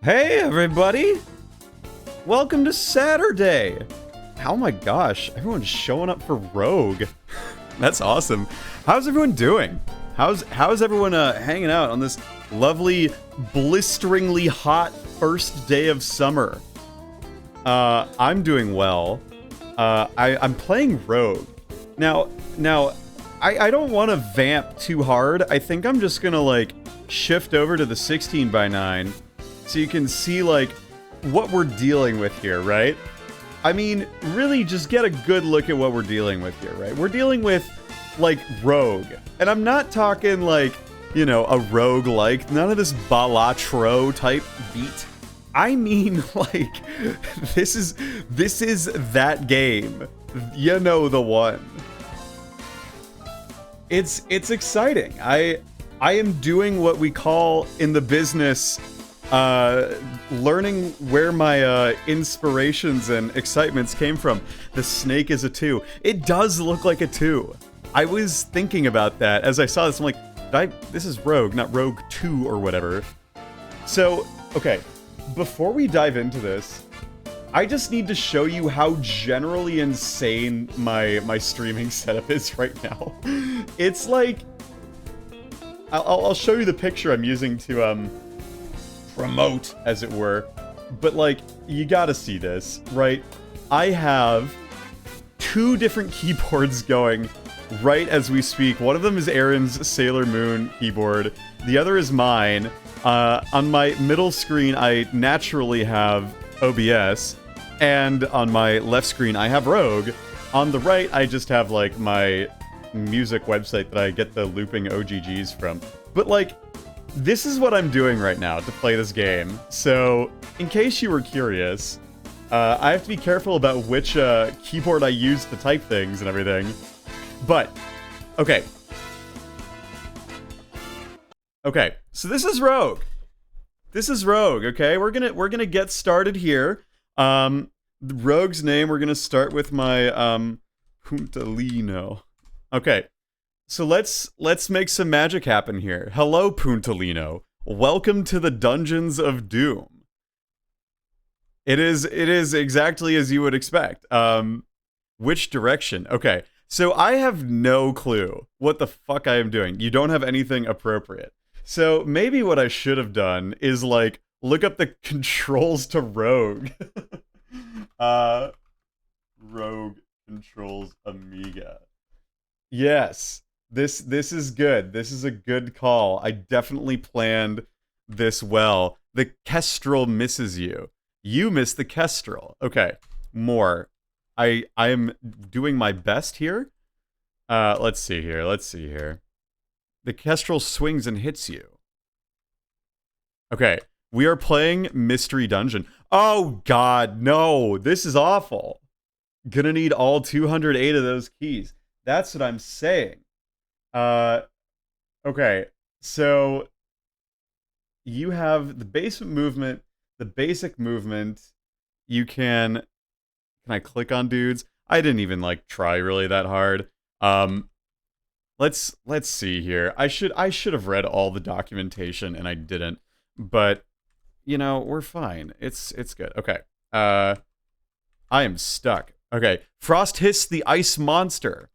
Hey everybody! Welcome to Saturday! Oh my gosh, everyone's showing up for Rogue. That's awesome. How's everyone doing? How's everyone hanging out on this lovely, blisteringly hot first day of summer? I'm doing well. I'm playing Rogue. Now, I don't want to vamp too hard. I think I'm just gonna like shift over to the 16:9 so you can see like what we're dealing with here, right? I mean, really just get a good look at what we're dealing with here, right? We're dealing with like Rogue. And I'm not talking like, you know, a roguelike, none of this Balatro type beat. I mean like this is that game. You know the one. It's exciting. I am doing what we call in the business learning where my inspirations and excitements came from. The snake is a 2. It does look like a 2. I was thinking about that as I saw this. I'm like, this is Rogue, not Rogue 2 or whatever. So, okay, before we dive into this, I just need to show you how generally insane my streaming setup is right now. It's like, I'll show you the picture I'm using to promote, as it were, but like, you gotta see this, right? I have 2 different keyboards going right as we speak. One of them is Aaron's Sailor Moon keyboard, the other is mine. On my middle screen I naturally have OBS, and on my left screen I have Rogue. On the right I just have like my music website that I get the looping OGGs from. But like, this is what I'm doing right now to play this game. So, in case you were curious, I have to be careful about which keyboard I use to type things and everything. But, okay. Okay, so this is Rogue. This is Rogue, okay? We're gonna get started here. The Rogue's name, we're gonna start with my Puntalino. Okay. So let's make some magic happen here. Hello, Puntalino. Welcome to the Dungeons of Doom. It is exactly as you would expect. Which direction? Okay, so I have no clue what the fuck I am doing. You don't have anything appropriate. So maybe what I should have done is like look up the controls to Rogue. Rogue controls Amiga. Yes. This is good. This is a good call. I definitely planned this well. The Kestrel misses you. You miss the Kestrel. Okay, more. I am doing my best here. Let's see here. The Kestrel swings and hits you. Okay, we are playing Mystery Dungeon. Oh god, no. This is awful. Gonna need all 208 of those keys. That's what I'm saying. Okay, so you have the basic movement, you can I click on dudes? I didn't even like try really that hard. Let's see here. I should have read all the documentation and I didn't, but you know, we're fine. It's good. Okay. I am stuck. Okay. Frost Hiss the Ice Monster.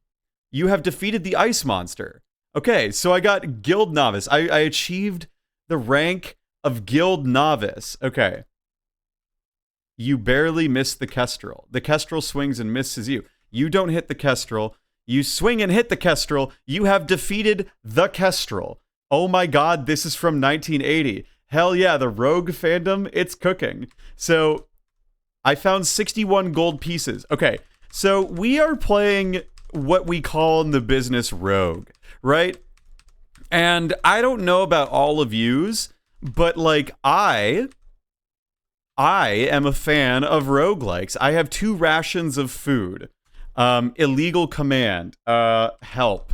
You have defeated the Ice Monster. Okay, so I got Guild Novice. I achieved the rank of Guild Novice. Okay. You barely missed the Kestrel. The Kestrel swings and misses you. You don't hit the Kestrel. You swing and hit the Kestrel. You have defeated the Kestrel. Oh my god, this is from 1980. Hell yeah, the Rogue fandom, it's cooking. So, I found 61 gold pieces. Okay, so we are playing what we call in the business Rogue, right? And I don't know about all of yous, but like I am a fan of roguelikes. I have 2 rations of food. Illegal command. Help.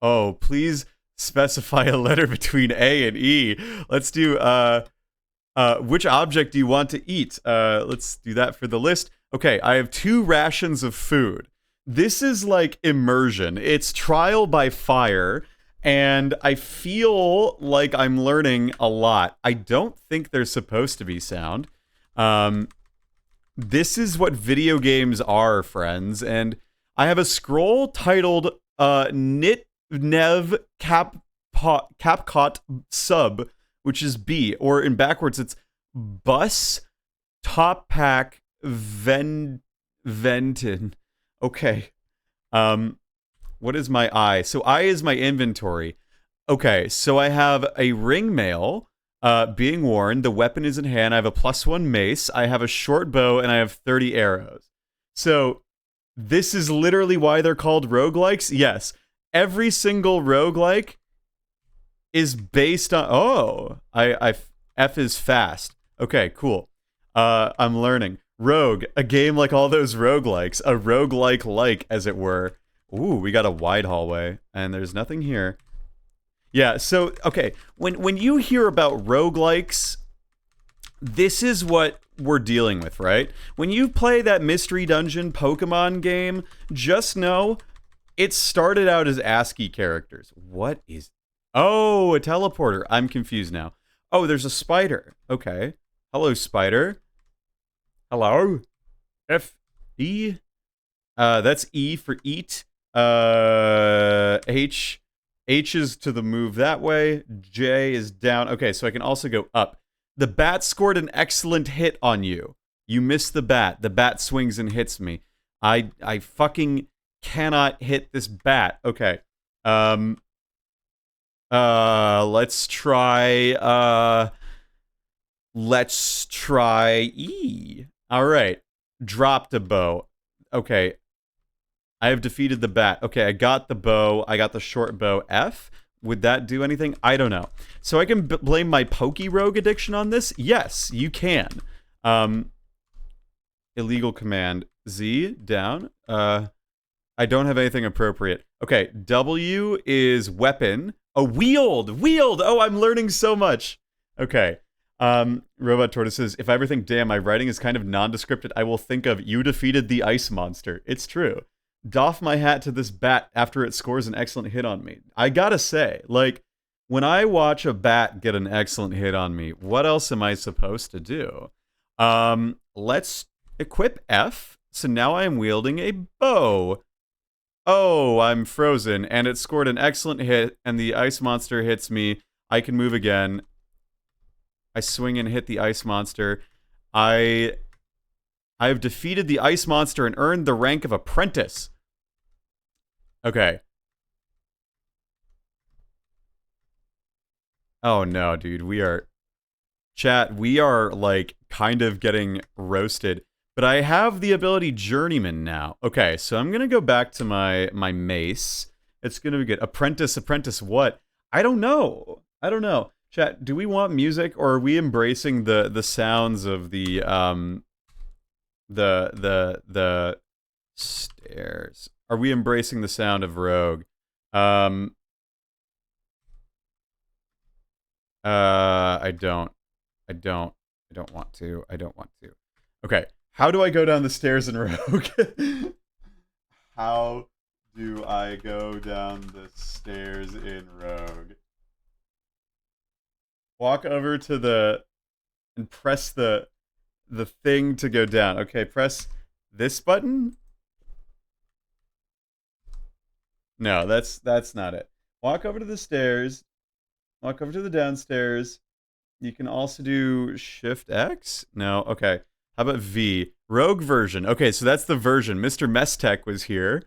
Oh, please specify a letter between A and E. Let's do which object do you want to eat? Let's do that for the list. Okay, I have 2 rations of food. This is like immersion. It's trial by fire, And I feel like I'm learning a lot. I don't think they're supposed to be sound. Um, this is what video games are, friends. And I have a scroll titled Nit Nev Capcot Sub, which is B, or in backwards, it's Bus Top Pack Ventin. Okay. What is my I? So I is my inventory. Okay, so I have a ring mail being worn. The weapon is in hand. I have a +1 mace. I have a short bow, and I have 30 arrows. So this is literally why they're called roguelikes? Yes. Every single roguelike is based on... Oh, F is fast. Okay, cool. I'm learning. Rogue, a game like all those roguelikes. A roguelike, as it were. Ooh, we got a wide hallway, and there's nothing here. Yeah, so, okay, when you hear about roguelikes, this is what we're dealing with, right? When you play that Mystery Dungeon Pokemon game, just know it started out as ASCII characters. What is... Oh, a teleporter. I'm confused now. Oh, there's a spider. Okay. Hello, spider. Hello? F-E? That's E for eat. H is to the move that way. J is down. Okay, so I can also go up. The bat scored an excellent hit on you. You missed the bat. The bat swings and hits me. I fucking cannot hit this bat. Okay. Let's try E. All right. Dropped a bow. Okay. I have defeated the bat. Okay, I got the bow. I got the short bow. F? Would that do anything? I don't know. So I can blame my Pokey Rogue addiction on this? Yes, you can. Illegal command. Z, down. I don't have anything appropriate. Okay, W is weapon. Oh, wield! Wield! Oh, I'm learning so much. Okay. Robot Tortoise says, if I ever think, damn, my writing is kind of nondescript, I will think of, you defeated the ice monster. It's true. Doff my hat to this bat after it scores an excellent hit on me. I gotta say, like, when I watch a bat get an excellent hit on me, what else am I supposed to do? Let's equip F. So now I am wielding a bow. Oh, I'm frozen, and it scored an excellent hit, and the ice monster hits me. I can move again. I swing and hit the ice monster. I have defeated the ice monster and earned the rank of apprentice. Okay. Oh no, dude. We are... Chat, we are, like, kind of getting roasted. But I have the ability Journeyman now. Okay, so I'm gonna go back to my mace. It's gonna be good. Apprentice what? I don't know. Chat, do we want music, or are we embracing the sounds of the stairs? Are we embracing the sound of Rogue? I don't want to. Okay, how do I go down the stairs in Rogue? How do I go down the stairs in Rogue? Walk over to and press the thing to go down. Okay, press this button? No, that's not it. Walk over to the stairs. Walk over to the downstairs. You can also do Shift X? No, okay. How about V? Rogue version. Okay, so that's the version. Mr. Mestech was here.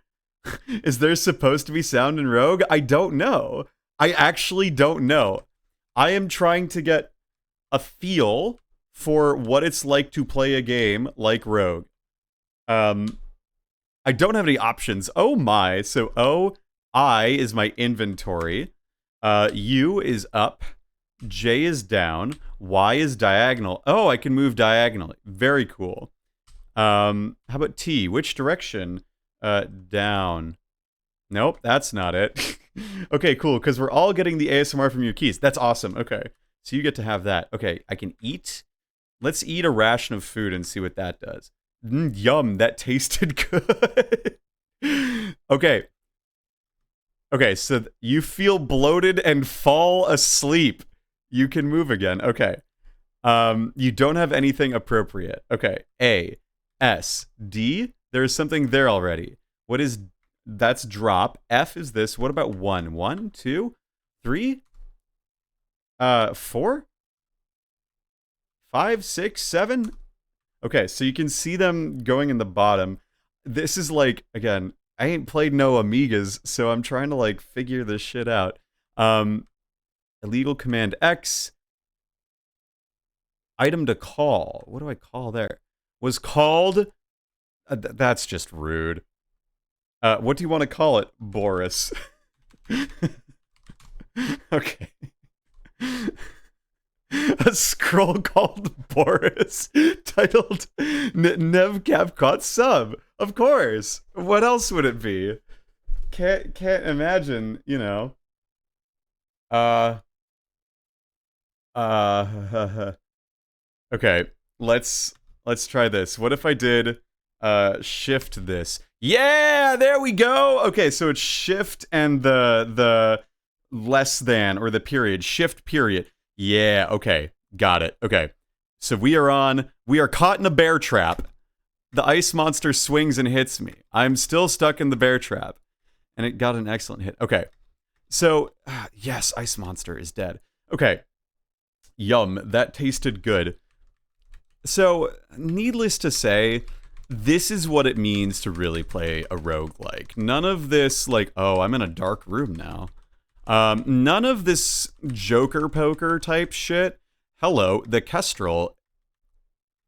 Is there supposed to be sound in Rogue? I don't know. I actually don't know. I am trying to get a feel for what it's like to play a game like Rogue. I don't have any options. Oh my. So O, I is my inventory. U is up. J is down. Y is diagonal. Oh, I can move diagonally. Very cool. How about T? Which direction? Down. Nope, that's not it. Okay, cool, because we're all getting the ASMR from your keys. That's awesome. Okay, so you get to have that. Okay, I can eat. Let's eat a ration of food and see what that does. Yum, that tasted good. Okay. Okay, so you feel bloated and fall asleep. You can move again. Okay. You don't have anything appropriate. Okay. A, S, D. There's something there already. What is that's drop. F is this. What about one? One, two, three, four, five, six, seven. Okay, so you can see them going in the bottom. This is like, again, I ain't played no Amigas, so I'm trying to like figure this shit out. Illegal command X. Item to call. What do I call there? Was called. That's just rude. What do you want to call it, Boris? Okay. A scroll called Boris, titled Nev Capcot Sub. Of course. What else would it be? Can't imagine, you know. Okay, let's try this. What if I did shift this? Yeah, there we go. Okay, so it's shift and the less than or the period. Shift period. Yeah, okay. Got it. Okay. So we are caught in a bear trap. The ice monster swings and hits me. I'm still stuck in the bear trap. And it got an excellent hit. Okay. So, yes, ice monster is dead. Okay. Yum, that tasted good. So, needless to say, this is what it means to really play a roguelike. None of this, like, oh, I'm in a dark room now. None of this Joker poker type shit. Hello, the Kestrel.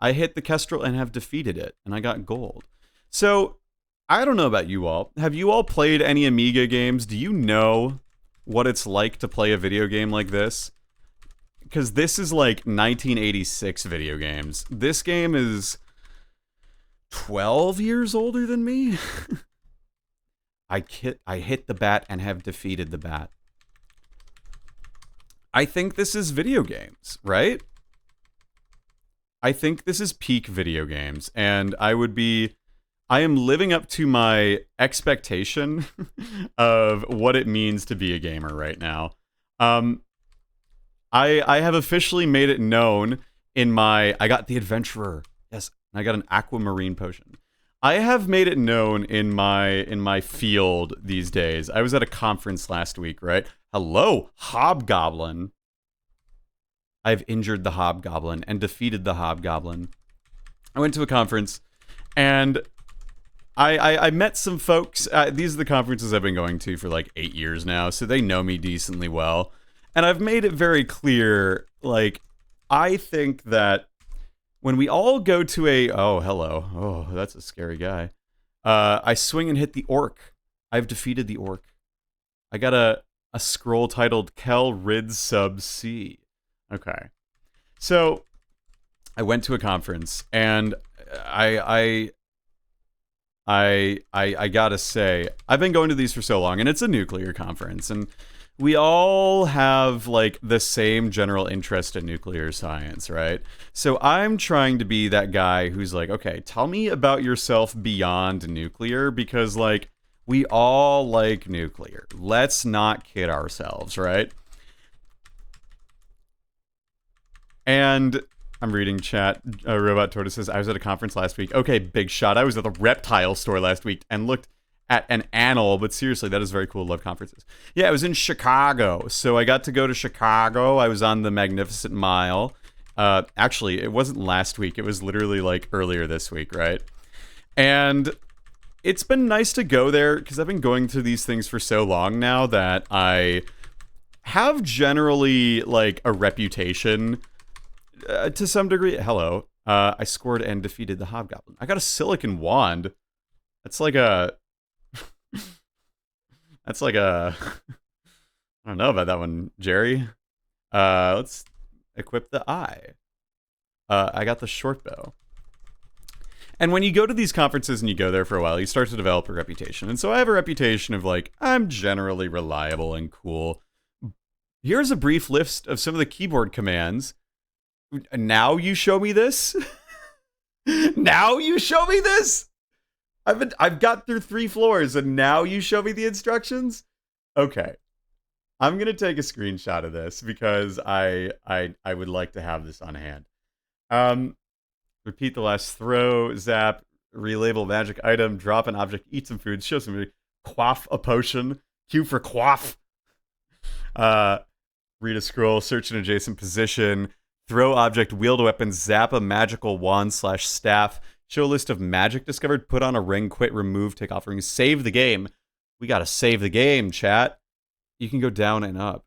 I hit the Kestrel and have defeated it, and I got gold. So, I don't know about you all. Have you all played any Amiga games? Do you know what it's like to play a video game like this? Because this is like 1986 video games. This game is 12 years older than me. I hit the bat and have defeated the bat. I think this is video games, right? I think this is peak video games, and I am living up to my expectation of what it means to be a gamer right now. I have officially made it known I got the Adventurer. Yes, I got an aquamarine potion. I have made it known in my field these days. I was at a conference last week, right? Hello, Hobgoblin. I've injured the Hobgoblin and defeated the Hobgoblin. I went to a conference, and I met some folks. These are the conferences I've been going to for like 8 years now, so they know me decently well. And I've made it very clear, like, I think that when we all go to oh, hello. Oh, that's a scary guy. I swing and hit the orc. I've defeated the orc. I got a scroll titled Kel Rid Sub C. Okay. So, I went to a conference, and I gotta say, I've been going to these for so long, and it's a nuclear conference, and we all have, like, the same general interest in nuclear science, right? So I'm trying to be that guy who's like, okay, tell me about yourself beyond nuclear, because, like, we all like nuclear. Let's not kid ourselves, right? And I'm reading chat. Robot Tortoise says, I was at a conference last week. Okay, big shot. I was at the reptile store last week and looked at an animal, but seriously, that is very cool. Love conferences. Yeah, I was in Chicago. So I got to go to Chicago. I was on the Magnificent Mile. Actually, it wasn't last week. It was literally like earlier this week, right? And it's been nice to go there because I've been going to these things for so long now that I have generally like a reputation to some degree. Hello. I scored and defeated the Hobgoblin. I got a silicon wand. That's like a... That's like a... I don't know about that one, Jerry. Let's equip the eye. I got the short bow. And when you go to these conferences and you go there for a while, you start to develop a reputation. And so I have a reputation of like, I'm generally reliable and cool. Here's a brief list of some of the keyboard commands. Now you show me this? Now you show me this? I've got through 3 floors and now you show me the instructions? Okay. I'm gonna take a screenshot of this because I would like to have this on hand. Um, repeat the last throw, zap, relabel magic item, drop an object, eat some food, show some food, quaff a potion, Q for quaff. Uh, read a scroll, search an adjacent position, throw object, wield a weapon, zap a magical wand / staff, show a list of magic discovered, put on a ring, quit, remove, take offerings, save the game. We gotta save the game, chat. You can go down and up.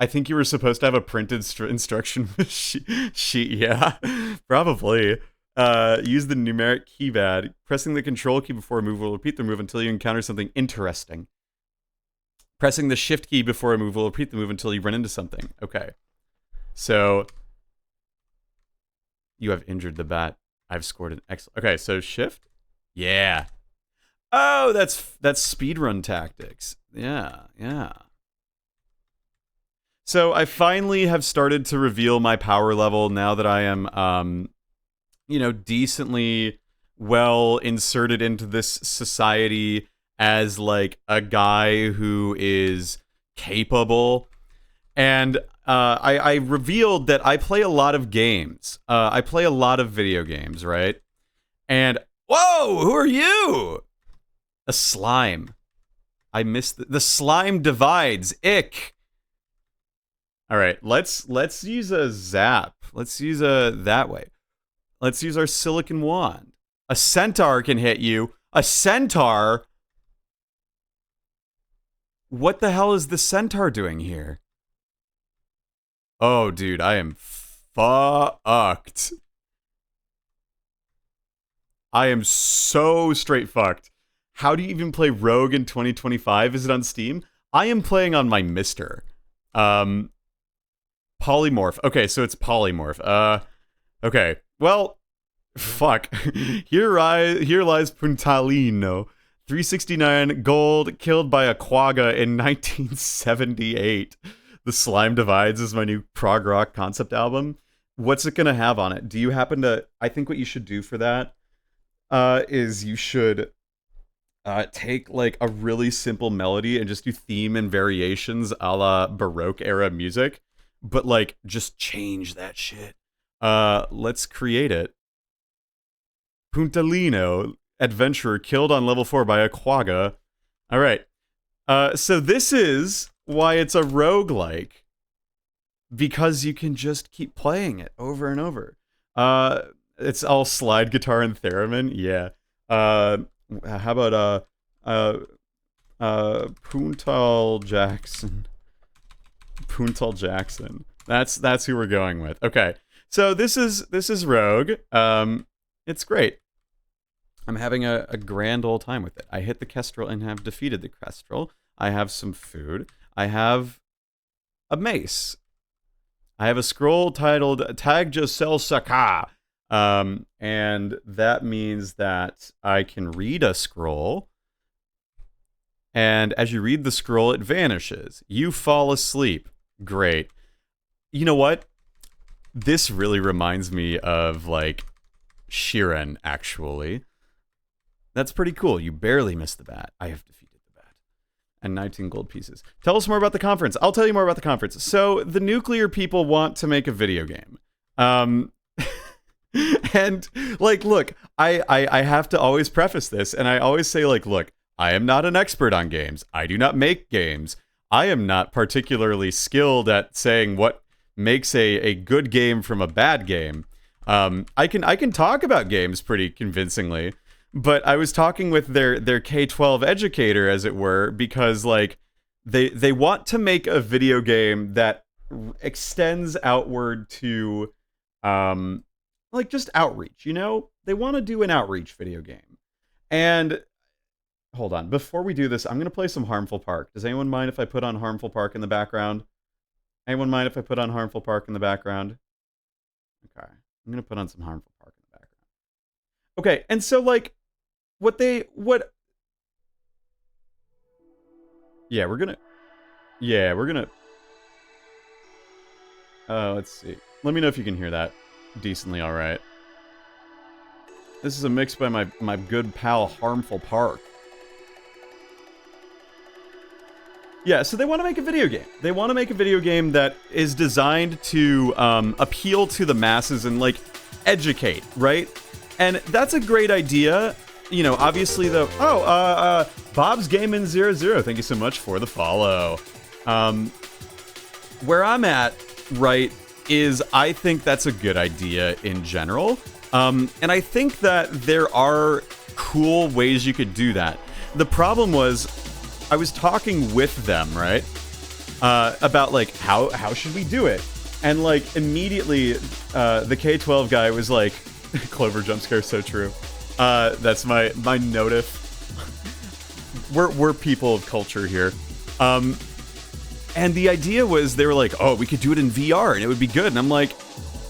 I think you were supposed to have a printed instruction sheet. Yeah, probably. Use the numeric keypad. Pressing the control key before a move will repeat the move until you encounter something interesting. Pressing the shift key before a move will repeat the move until you run into something. Okay. So, you have injured the bat. I've scored an excellent... Okay, so shift? Yeah. Oh, that's speedrun tactics. Yeah. So I finally have started to reveal my power level now that I am, decently well inserted into this society as, like, a guy who is capable. And I revealed that I play a lot of games. I play a lot of video games, right? And, whoa, who are you? A slime. I missed the slime divides. Ick. All right, let's use a zap. Let's use a that way. Let's use our silicon wand. A centaur can hit you. A centaur? What the hell is the centaur doing here? Oh, dude, I am fucked. I am so straight fucked. How do you even play Rogue in 2025? Is it on Steam? I am playing on my Mister. Polymorph. Okay, so it's polymorph. Okay. Well, fuck. Here lies Puntalino. 369 gold, killed by a quagga in 1978. The Slime Divides is my new prog rock concept album. What's it gonna have on it? Do you happen to... I think what you should do for that is you should take, like, a really simple melody and just do theme and variations a la Baroque era music. But, like, just change that shit. Let's create it. Puntalino, adventurer killed on level 4 by a quagga. Alright. So this is why it's a roguelike. Because you can just keep playing it over and over. It's all slide guitar and theremin. Yeah. How about, Puntal Jackson. Puntal Jackson. That's who we're going with. Okay. So this is Rogue. It's great. I'm having a grand old time with it. I hit the Kestrel and have defeated the Kestrel. I have some food. I have a mace. I have a scroll titled Tag Josel Saka. And that means that I can read a scroll. And as you read the scroll, it vanishes. You fall asleep. Great. You know what? This really reminds me of, like, Shiren, actually. That's pretty cool. You barely missed the bat. I have defeated the bat. And 19 gold pieces. Tell us more about the conference. I'll tell you more about the conference. So, the nuclear people want to make a video game. And, like, look, I have to always preface this, and I always say, like, look, I am not an expert on games. I do not make games. I am not particularly skilled at saying what makes a good game from a bad game. I can talk about games pretty convincingly, but I was talking with their K-12 educator, as it were, because, like, they want to make a video game that extends outward to, like, just outreach, you know? They want to do an outreach video game. And hold on, before we do this, I'm going to play some Harmful Park. Does anyone mind if I put on Harmful Park in the background? Anyone mind if I put on Harmful Park in the background? Okay, I'm going to put on some Harmful Park in the background. Okay, and so, like, Yeah, we're gonna... let's see. Let me know if you can hear that decently alright. This is a mix by my, good pal Harmful Park. Yeah, so they want to make a video game. They want to make a video game that is designed to appeal to the masses and, like, educate, right? And that's a great idea. You know, obviously, though... Oh, Bob's Gaming 00, thank you so much for the follow. Where I'm at, right, is I think that's a good idea in general. And I think that there are cool ways you could do that. The problem was... I was talking with them, right? About, like, how should we do it? And, like, immediately, the K-12 guy was like, Clover jump scare, so true. That's my notif. We're people of culture here. And the idea was, they were like, oh, we could do it in VR and it would be good. And I'm like,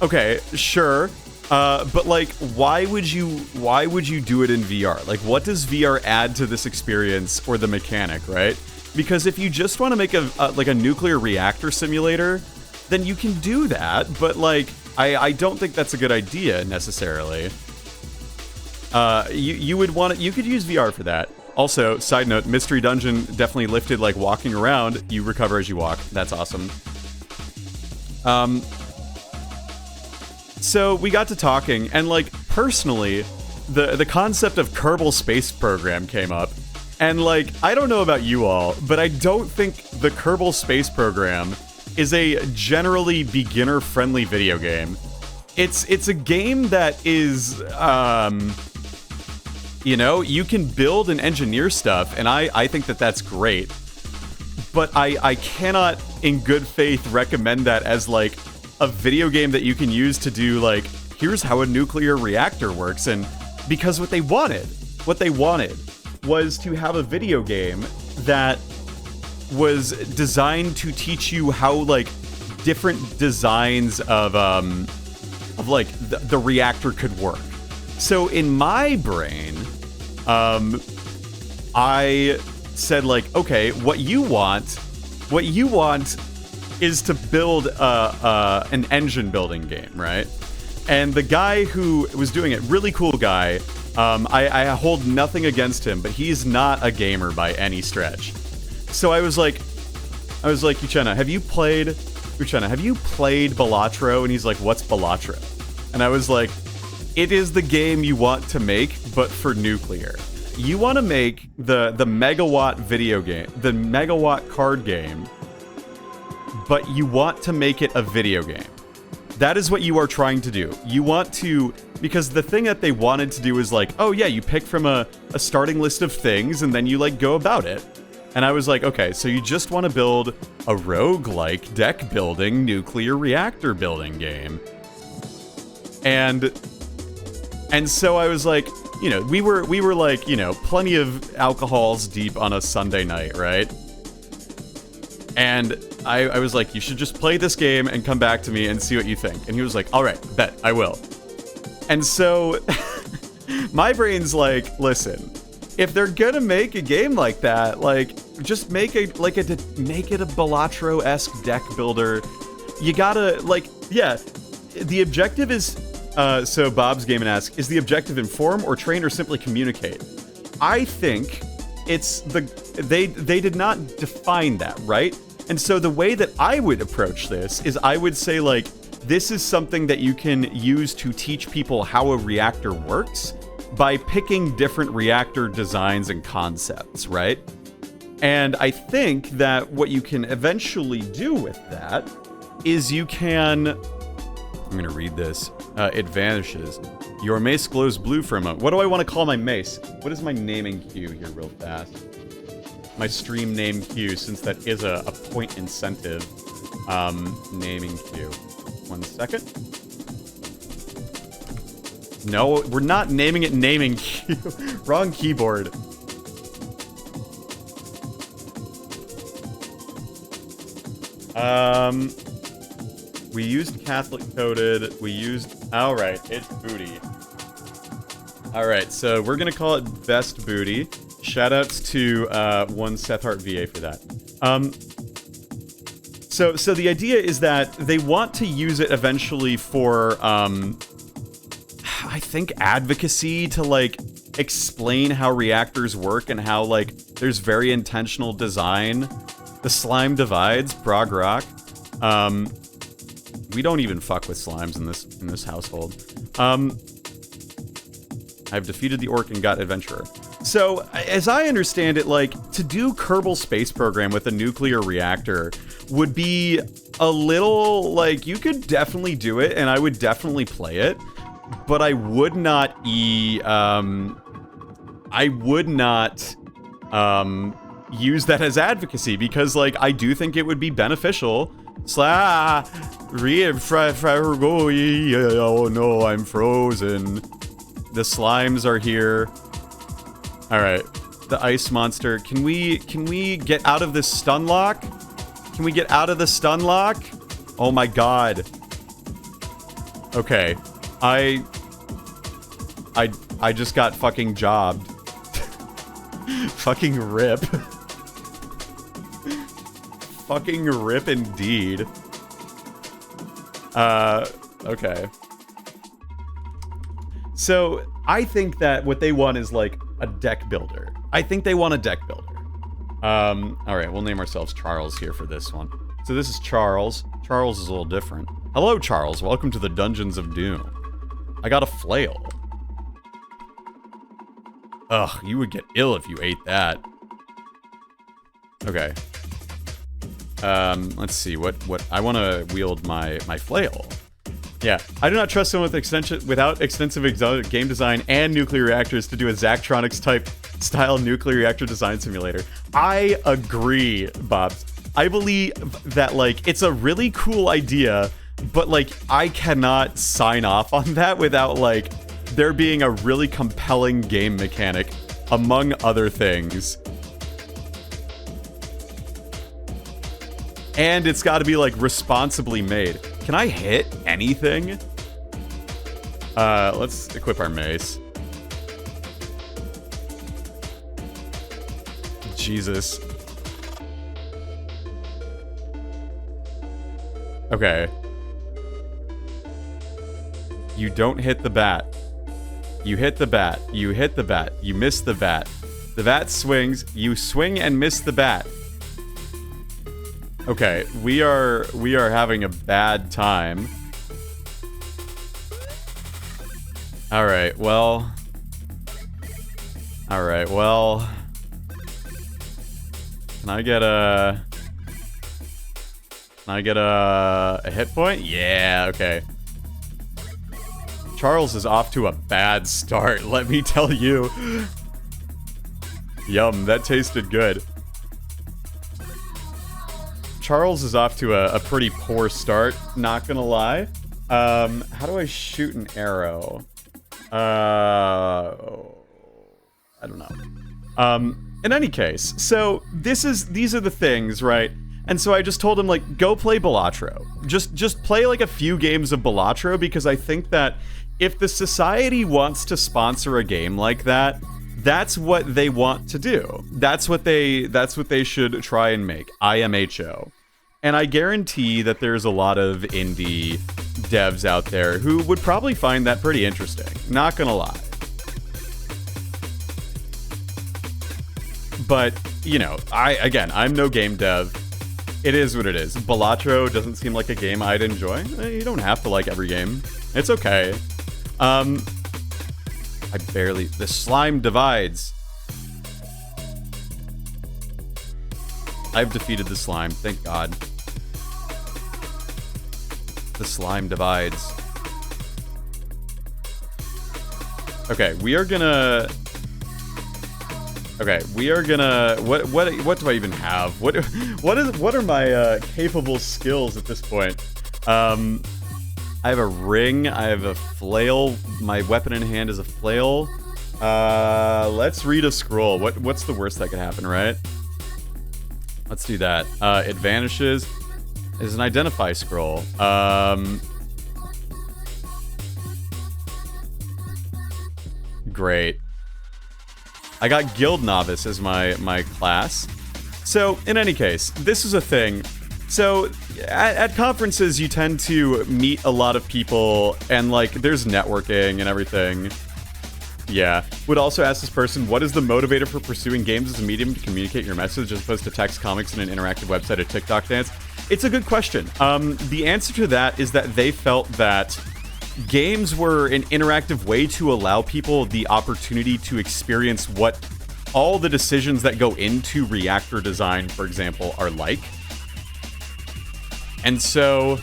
okay, sure. But like, why would you do it in VR? Like, what does VR add to this experience or the mechanic, right? Because if you just want to make a nuclear reactor simulator, then you can do that. But like, I don't think that's a good idea necessarily. You would want it. You could use VR for that. Also, side note, Mystery Dungeon definitely lifted like walking around. You recover as you walk. That's awesome. So we got to talking, and like personally, the concept of Kerbal Space Program came up, and like I don't know about you all, but I don't think the Kerbal Space Program is a generally beginner-friendly video game. It's a game that is, you know, you can build and engineer stuff, and I think that that's great, but I cannot in good faith recommend that as like a video game that you can use to do like, here's how a nuclear reactor works. And because what they wanted was to have a video game that was designed to teach you how like different designs of like the reactor could work. So in my brain, I said like, okay, what you want is to build an engine building game, right? And the guy who was doing it, really cool guy, I hold nothing against him, but he's not a gamer by any stretch. So I was like, Uchenna, have you played Balatro? And he's like, what's Balatro? And I was like, it is the game you want to make, but for nuclear. You want to make the megawatt video game, the megawatt card game, but you want to make it a video game. That is what you are trying to do. You want to, because the thing that they wanted to do is like, oh yeah, you pick from a starting list of things and then you like go about it. And I was like, okay, so you just want to build a roguelike deck building nuclear reactor building game. And so I was like, you know, we were like, you know, plenty of alcohols deep on a Sunday night, right? And I was like, you should just play this game and come back to me and see what you think. And he was like, all right, bet, I will. And so my brain's like, listen, if they're gonna make a game like that, like, just make it a Balatro-esque deck builder. You gotta, like, yeah, the objective is, so Bob's Gaming asks, is the objective inform or train or simply communicate? I think it's they did not define that, right? And so the way that I would approach this is I would say, like, this is something that you can use to teach people how a reactor works by picking different reactor designs and concepts, right? And I think that what you can eventually do with that is you can... I'm going to read this. It vanishes. Your mace glows blue for a moment. What do I want to call my mace? What is my naming queue here real fast? My stream name queue, since that is a point incentive. Naming queue. 1 second. No, we're not naming it naming queue. Wrong keyboard. We used Catholic coded. We used... Alright, it's booty. Alright, so we're gonna call it best booty. Shoutouts to one Seth Hart VA for that. So the idea is that they want to use it eventually for, I think, advocacy to, like, explain how reactors work and how, like, there's very intentional design The slime divides, prog rock. We don't even fuck with slimes in this household. I've defeated the orc and got adventurer. So, as I understand it, like, to do Kerbal Space Program with a nuclear reactor would be a little, like, you could definitely do it, and I would definitely play it, but I would not use that as advocacy, because, like, I do think it would be beneficial. Oh no, I'm frozen. The slimes are here. Alright, the ice monster. Can we get out of this stun lock? Can we get out of the stun lock? Oh my god. Okay. I just got fucking jobbed. Fucking rip. Fucking rip indeed. Okay. So, I think that what they want is, like, a deck builder. I think they want a deck builder. Alright, we'll name ourselves Charles here for this one. So this is Charles. Charles is a little different. Hello, Charles. Welcome to the Dungeons of Doom. I got a flail. Ugh, you would get ill if you ate that. Okay. Let's see, what I want to wield my flail. Yeah, I do not trust someone without extensive game design and nuclear reactors to do a Zachtronics type style nuclear reactor design simulator. I agree, Bobs. I believe that, like, it's a really cool idea, but, like, I cannot sign off on that without, like, there being a really compelling game mechanic, among other things. And it's got to be, like, responsibly made. Can I hit anything? Let's equip our mace. Jesus. Okay. You don't hit the bat. You hit the bat. You hit the bat. You miss the bat. The bat swings. You swing and miss the bat. Okay, we are having a bad time. Alright, well... Alright, well... Can I get a hit point? Yeah, okay. Charles is off to a bad start, let me tell you. Yum, that tasted good. Charles is off to a pretty poor start, not gonna lie. How do I shoot an arrow? I don't know. In any case, so these are the things, right? And so I just told him, like, go play Balatro. Just play, like, a few games of Balatro, because I think that if the society wants to sponsor a game like that, that's what they want to do. That's what they should try and make. IMHO. And I guarantee that there's a lot of indie devs out there who would probably find that pretty interesting. Not gonna lie. But, you know, I'm no game dev. It is what it is. Balatro doesn't seem like a game I'd enjoy. You don't have to like every game. It's okay. The slime divides. I've defeated the slime, thank God. The slime divides. Okay, we are gonna... What do I even have? What are my capable skills at this point? I have a ring, I have a flail, my weapon in hand is a flail. Let's read a scroll. What's the worst that could happen, right? Let's do that. It vanishes. Is an identify scroll. Great. I got Guild Novice as my class. So, in any case, this is a thing. So, at conferences, you tend to meet a lot of people, and, like, there's networking and everything. Yeah. Would also ask this person, what is the motivator for pursuing games as a medium to communicate your message as opposed to text, comics, and an interactive website or TikTok dance? It's a good question. The answer to that is that they felt that games were an interactive way to allow people the opportunity to experience what all the decisions that go into reactor design, for example, are like. And so,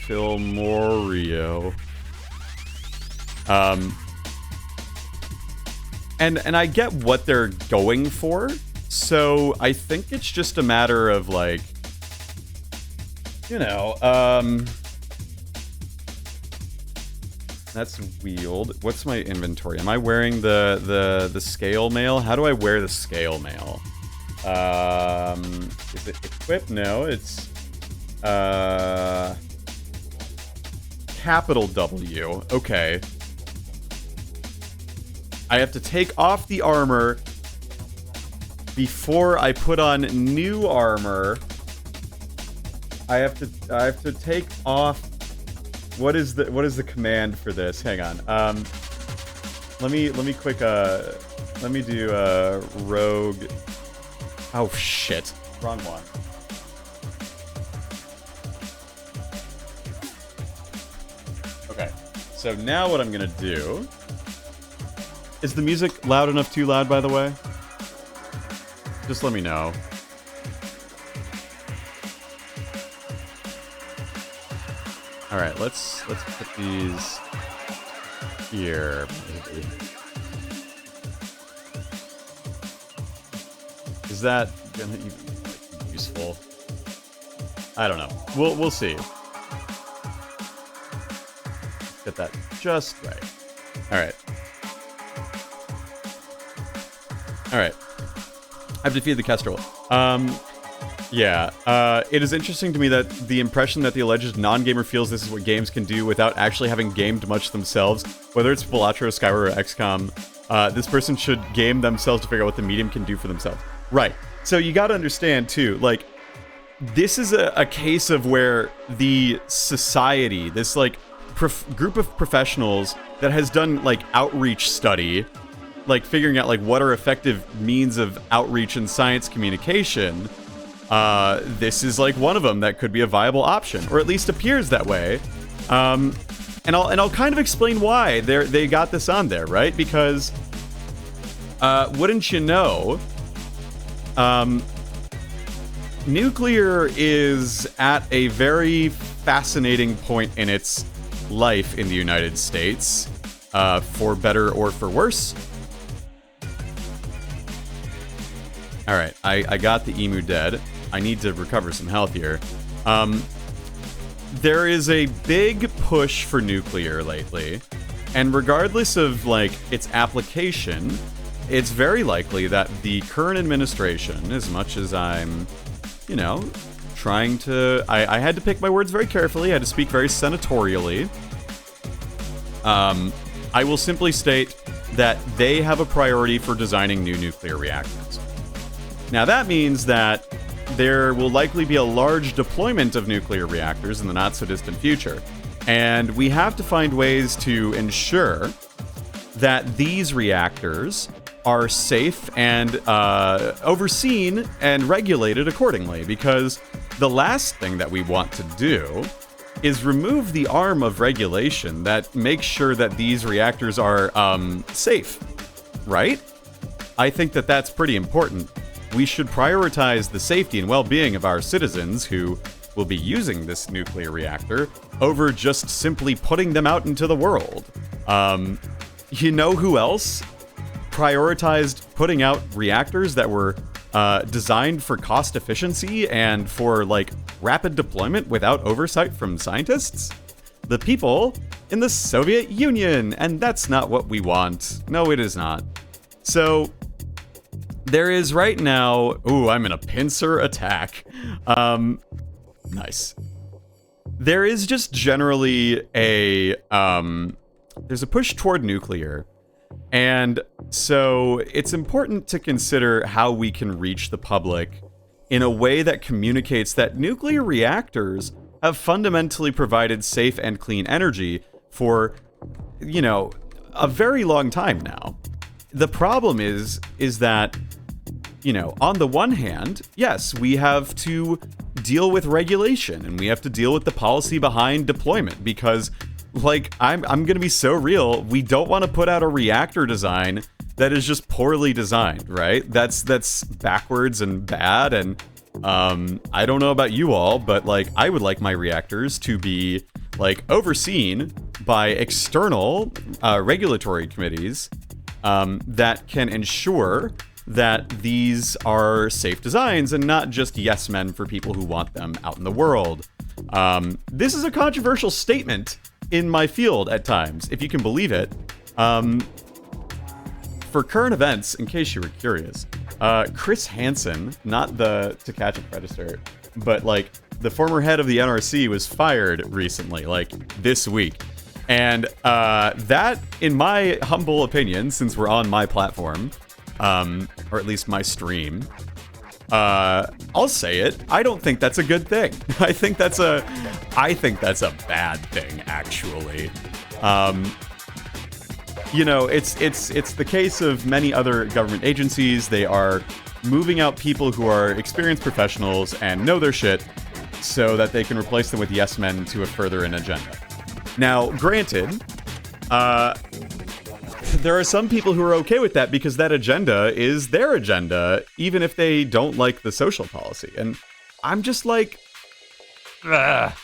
Filmorio. And I get what they're going for, so I think it's just a matter of, like, you know, that's wheeled. What's my inventory? Am I wearing the scale mail? How do I wear the scale mail? Is it equip? No, it's capital W. Okay. I have to take off the armor before I put on new armor. I have to take off. What is the command for this? Hang on. Let me do rogue. Oh shit. Wrong one. Okay. So now what I'm gonna do. Is the music loud enough? Too loud, by the way? Just let me know. All right, let's put these here. Maybe. Is that gonna even be useful? I don't know. We'll see. Get that just right. All right. All right. I've defeated the Kestrel. Yeah. It is interesting to me that the impression that the alleged non-gamer feels this is what games can do without actually having gamed much themselves, whether it's Balatro, Skyward, or XCOM, this person should game themselves to figure out what the medium can do for themselves. Right. So you gotta understand, too, like, this is a case of where the society, this, like, group of professionals that has done, like, outreach study, like, figuring out, like, what are effective means of outreach and science communication, this is, like, one of them that could be a viable option, or at least appears that way. And I'll kind of explain why they got this on there, right? Because, wouldn't you know, nuclear is at a very fascinating point in its life in the United States, for better or for worse. Alright, I got the emu dead. I need to recover some health here. There is a big push for nuclear lately, and regardless of, like, its application, it's very likely that the current administration, as much as I'm, you know, trying to... I had to pick my words very carefully, I had to speak very senatorially. I will simply state that they have a priority for designing new nuclear reactors. Now that means that there will likely be a large deployment of nuclear reactors in the not-so-distant future. And we have to find ways to ensure that these reactors are safe and overseen and regulated accordingly. Because the last thing that we want to do is remove the arm of regulation that makes sure that these reactors are safe, right? I think that that's pretty important. We should prioritize the safety and well-being of our citizens who will be using this nuclear reactor over just simply putting them out into the world. You know who else prioritized putting out reactors that were designed for cost efficiency and for, like, rapid deployment without oversight from scientists? The people in the Soviet Union, and that's not what we want. No, it is not. So... there is right now... Ooh, I'm in a pincer attack. Nice. There is just generally a... there's a push toward nuclear. And so it's important to consider how we can reach the public in a way that communicates that nuclear reactors have fundamentally provided safe and clean energy for, a very long time now. The problem is that, on the one hand, yes, we have to deal with regulation and we have to deal with the policy behind deployment because, I'm going to be so real, we don't want to put out a reactor design that is just poorly designed, right? That's backwards and bad, and I don't know about you all, but I would like my reactors to be overseen by external regulatory committees that can ensure that these are safe designs and not just yes men for people who want them out in the world. This is a controversial statement in my field at times, if you can believe it. For current events, in case you were curious, Chris Hansen, not the To Catch a Predator, but the former head of the NRC was fired recently, this week. And that, in my humble opinion, since we're on my platform, or at least my stream, I'll say it, I don't think that's a good thing. I think that's a bad thing, actually. It's the case of many other government agencies. They are moving out people who are experienced professionals and know their shit so that they can replace them with yes men to further an agenda. Now, granted, there are some people who are okay with that because that agenda is their agenda, even if they don't like the social policy. And I'm just have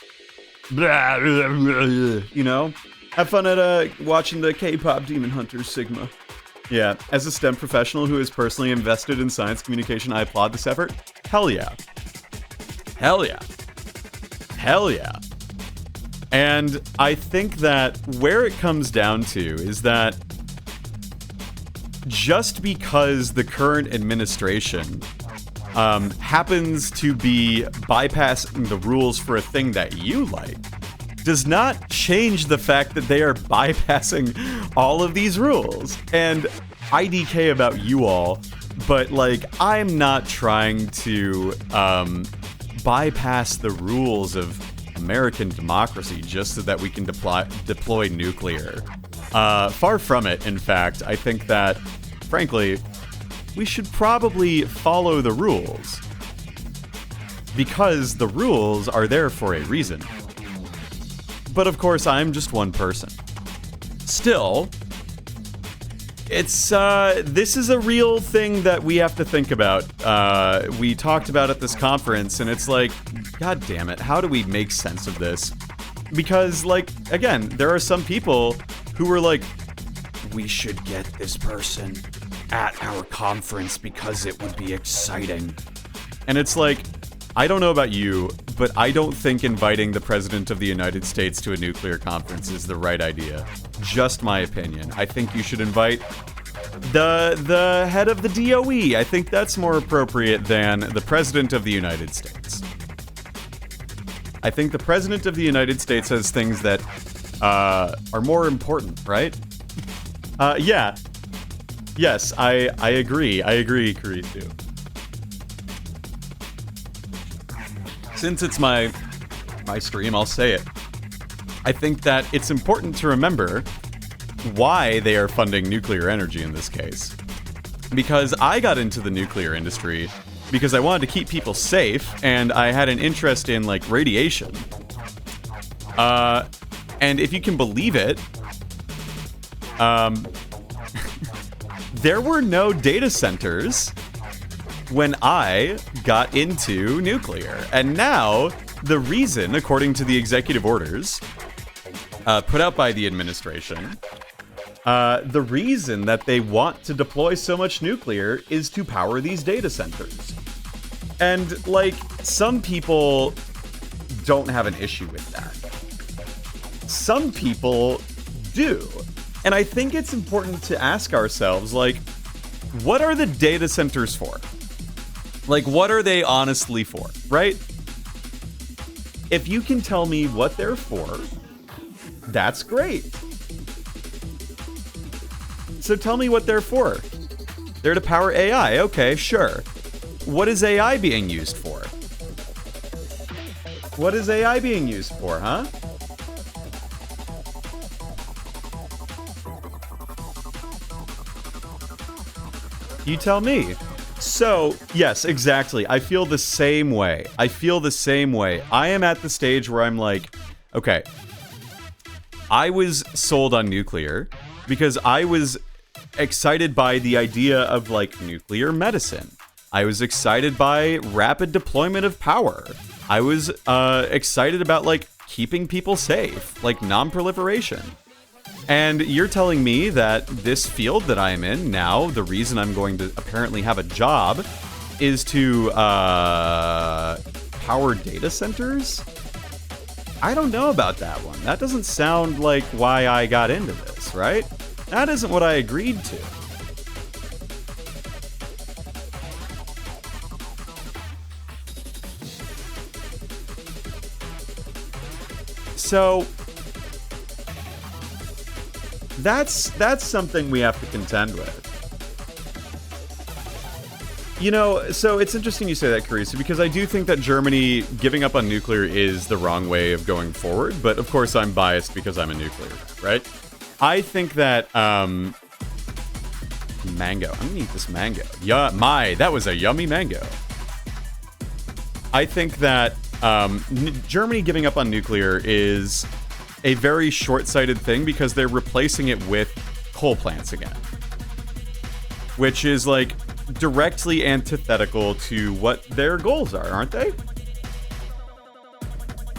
fun at watching the K-pop Demon Hunter Sigma. Yeah, as a STEM professional who is personally invested in science communication, I applaud this effort. Hell yeah. Hell yeah. Hell yeah. And I think that where it comes down to is that just because the current administration happens to be bypassing the rules for a thing that you like, does not change the fact that they are bypassing all of these rules. And IDK about you all, but I'm not trying to bypass the rules of American democracy just so that we can deploy nuclear. Far from it, in fact. I think that, frankly, we should probably follow the rules because the rules are there for a reason. But of course, I'm just one person. Still, this is a real thing that we have to think about. We talked about at this conference, and it's God damn it, how do we make sense of this? Because, again, there are some people who were we should get this person at our conference because it would be exciting. And it's I don't know about you, but I don't think inviting the President of the United States to a nuclear conference is the right idea. Just my opinion. I think you should invite the head of the DOE. I think that's more appropriate than the President of the United States. I think the President of the United States has things that are more important, right? Yeah. Yes, I agree. I agree, Kurisu. Since it's my stream, I'll say it. I think that it's important to remember why they are funding nuclear energy in this case. Because I got into the nuclear industry because I wanted to keep people safe, and I had an interest in, radiation. And if you can believe it, there were no data centers when I got into nuclear. And now, the reason, according to the executive orders put out by the administration, the reason that they want to deploy so much nuclear is to power these data centers. And, some people don't have an issue with that. Some people do. And I think it's important to ask ourselves, what are the data centers for? What are they honestly for, right? If you can tell me what they're for, that's great. So tell me what they're for. They're to power AI, okay, sure. What is AI being used for? What is AI being used for, huh? You tell me. So, yes, exactly. I feel the same way. I am at the stage where I'm like, okay, I was sold on nuclear because I was excited by the idea of, like, nuclear medicine. I was excited by rapid deployment of power. I was excited about, like, keeping people safe, like non-proliferation. And you're telling me that this field that I am in now, the reason I'm going to apparently have a job is to power data centers? I don't know about that one. That doesn't sound like why I got into this, right? That isn't what I agreed to. So that's something we have to contend with. You know, so it's interesting you say that, Carissa, because I do think that Germany giving up on nuclear is the wrong way of going forward, but of course I'm biased because I'm a nuclear guy, right? I think that, mango. I'm gonna eat this mango. Yeah, that was a yummy mango. I think that, Germany giving up on nuclear is a very short-sighted thing because they're replacing it with coal plants again. Which is, like, directly antithetical to what their goals are, aren't they?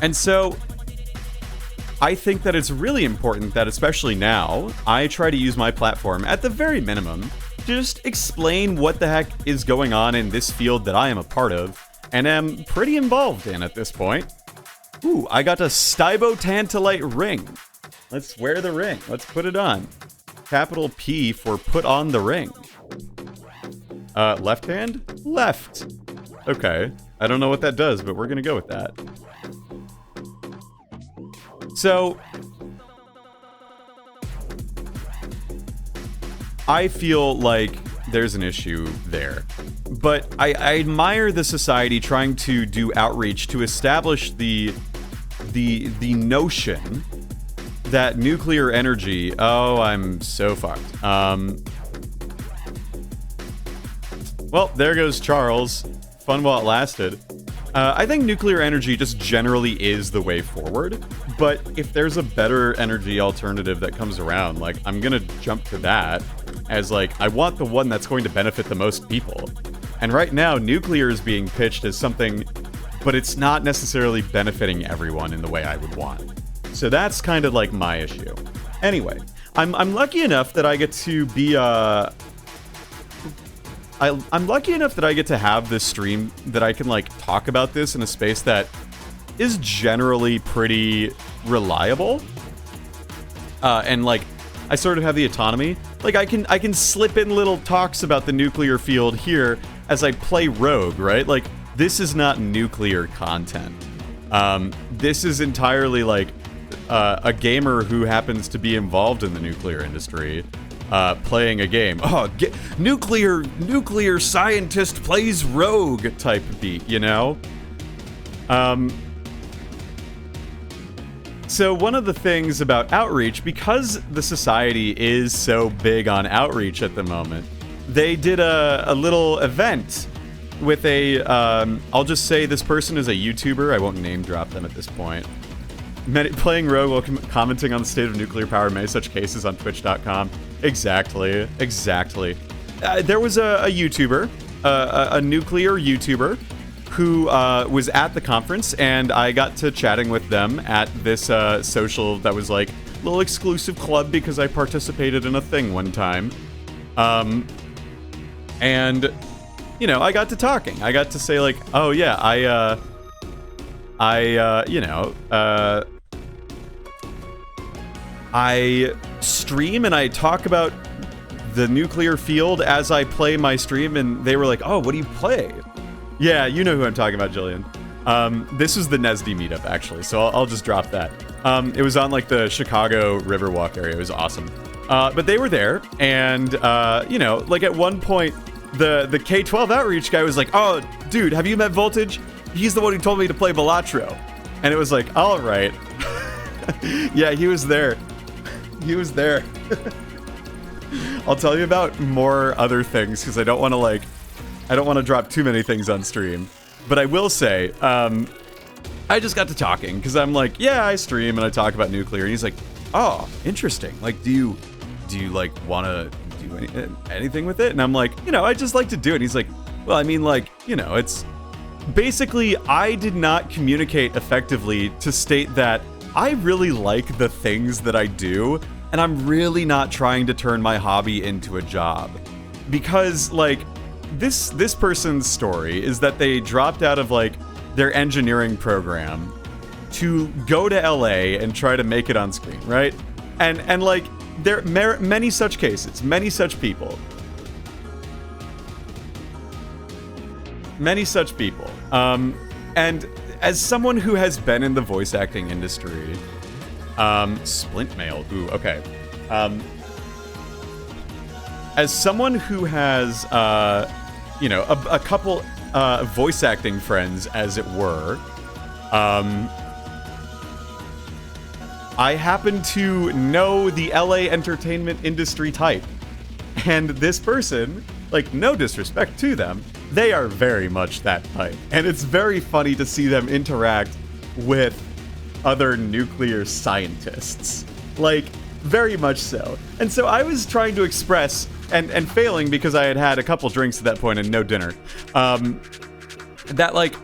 And so, I think that it's really important that, especially now, I try to use my platform, at the very minimum, to just explain what the heck is going on in this field that I am a part of, and am pretty involved in at this point. Ooh, I got a Stybotantalite ring. Let's wear the ring. Let's put it on. Capital P for put on the ring. Left hand? Left. Okay. I don't know what that does, but we're gonna go with that. So, I feel like there's an issue there. But I admire the society trying to do outreach to establish the notion that nuclear energy... Oh, I'm so fucked. Well, there goes Charles. Fun while it lasted. I think nuclear energy just generally is the way forward, but if there's a better energy alternative that comes around, like, I'm gonna jump to that as, like, I want the one that's going to benefit the most people. And right now, nuclear is being pitched as something, but it's not necessarily benefiting everyone in the way I would want. So that's kind of like my issue. Anyway, I'm lucky enough that I get to be, I'm lucky enough that I get to have this stream that I can, like, talk about this in a space that is generally pretty reliable. And, like, I sort of have the autonomy. Like, I can slip in little talks about the nuclear field here as I play Rogue, right? Like, this is not nuclear content. This is entirely, like, a gamer who happens to be involved in the nuclear industry. Playing a game. Oh, nuclear scientist plays Rogue type beat, you know? So one of the things about outreach, because the society is so big on outreach at the moment, they did a little event with a, I'll just say this person is a YouTuber. I won't name drop them at this point. Playing Rogue while commenting on the state of nuclear power in many such cases on twitch.com. Exactly. There was a YouTuber, a nuclear YouTuber, who was at the conference, and I got to chatting with them at this social that was like a little exclusive club because I participated in a thing one time. And, you know, I got to talking. I got to say, like, oh yeah, I stream and I talk about the nuclear field as I play my stream, and they were like, oh, what do you play? Yeah, you know who I'm talking about, Jillian. This was the Nesdy meetup, actually, so I'll just drop that. It was on, like, the Chicago Riverwalk area. It was awesome. But they were there, and, you know, like, at one point, the K-12 outreach guy was like, oh, dude, have you met Voltage? He's the one who told me to play Velatro. And it was like, all right. Yeah, he was there. He was there. I'll tell you about more other things because I don't want to drop too many things on stream. But I will say, I just got to talking because I'm like, yeah, I stream and I talk about nuclear. And he's like, oh, interesting. Like, do you like want to do anything with it? And I'm like, I just like to do it. And he's like, well, I mean, like, it's basically I did not communicate effectively to state that I really like the things that I do. And I'm really not trying to turn my hobby into a job. Because, like, this person's story is that they dropped out of, like, their engineering program to go to LA and try to make it on screen, right? And like, there are many such cases, many such people. Many such people. And as someone who has been in the voice acting industry... Splint mail. Ooh, okay. As someone who has, a couple voice acting friends, as it were, I happen to know the LA entertainment industry type. And this person, like, no disrespect to them, they are very much that type. And it's very funny to see them interact with other nuclear scientists. Like, very much so. And so I was trying to express, and failing because I had a couple drinks at that point and no dinner, that, like,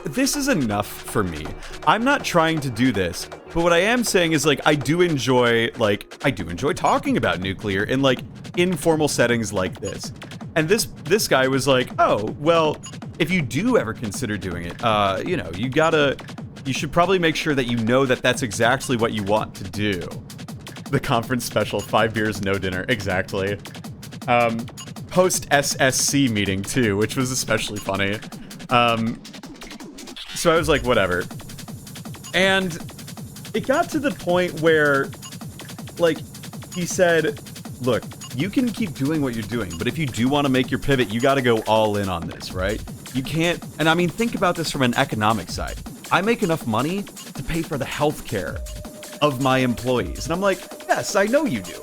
this is enough for me. I'm not trying to do this, but what I am saying is, like, I do enjoy talking about nuclear in, like, informal settings like this. And this guy was like, oh, well, if you do ever consider doing it, you should probably make sure that you know that that's exactly what you want to do. The conference special, 5 beers, no dinner, exactly. Post SSC meeting too, which was especially funny. So I was like, whatever. And it got to the point where, like, he said, look, you can keep doing what you're doing, but if you do want to make your pivot, you got to go all in on this, right? You can't, and I mean, think about this from an economic side. I make enough money to pay for the healthcare of my employees. And I'm like, yes, I know you do.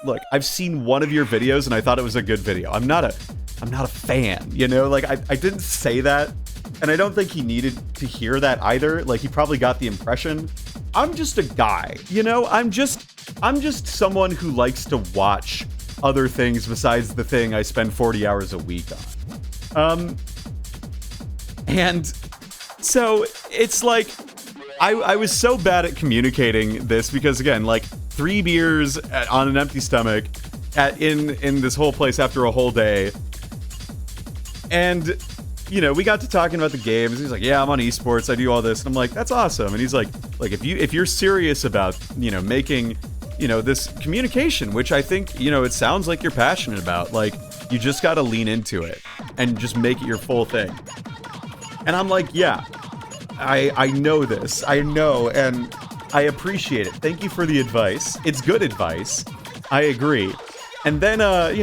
Look, I've seen one of your videos and I thought it was a good video. I'm not a fan, like I didn't say that. And I don't think he needed to hear that either. Like, he probably got the impression. I'm just a guy, I'm just someone who likes to watch other things besides the thing I spend 40 hours a week on. And so it's like, I was so bad at communicating this because, again, like, 3 beers on an empty stomach in this whole place after a whole day. And, we got to talking about the games. He's like, yeah, I'm on esports. I do all this. And I'm like, that's awesome. And he's like, if you're serious about, making, this communication, which I think, it sounds like you're passionate about, like, you just got to lean into it and just make it your full thing. And I'm like, yeah, I know this. I know, and I appreciate it. Thank you for the advice. It's good advice. I agree. And then, I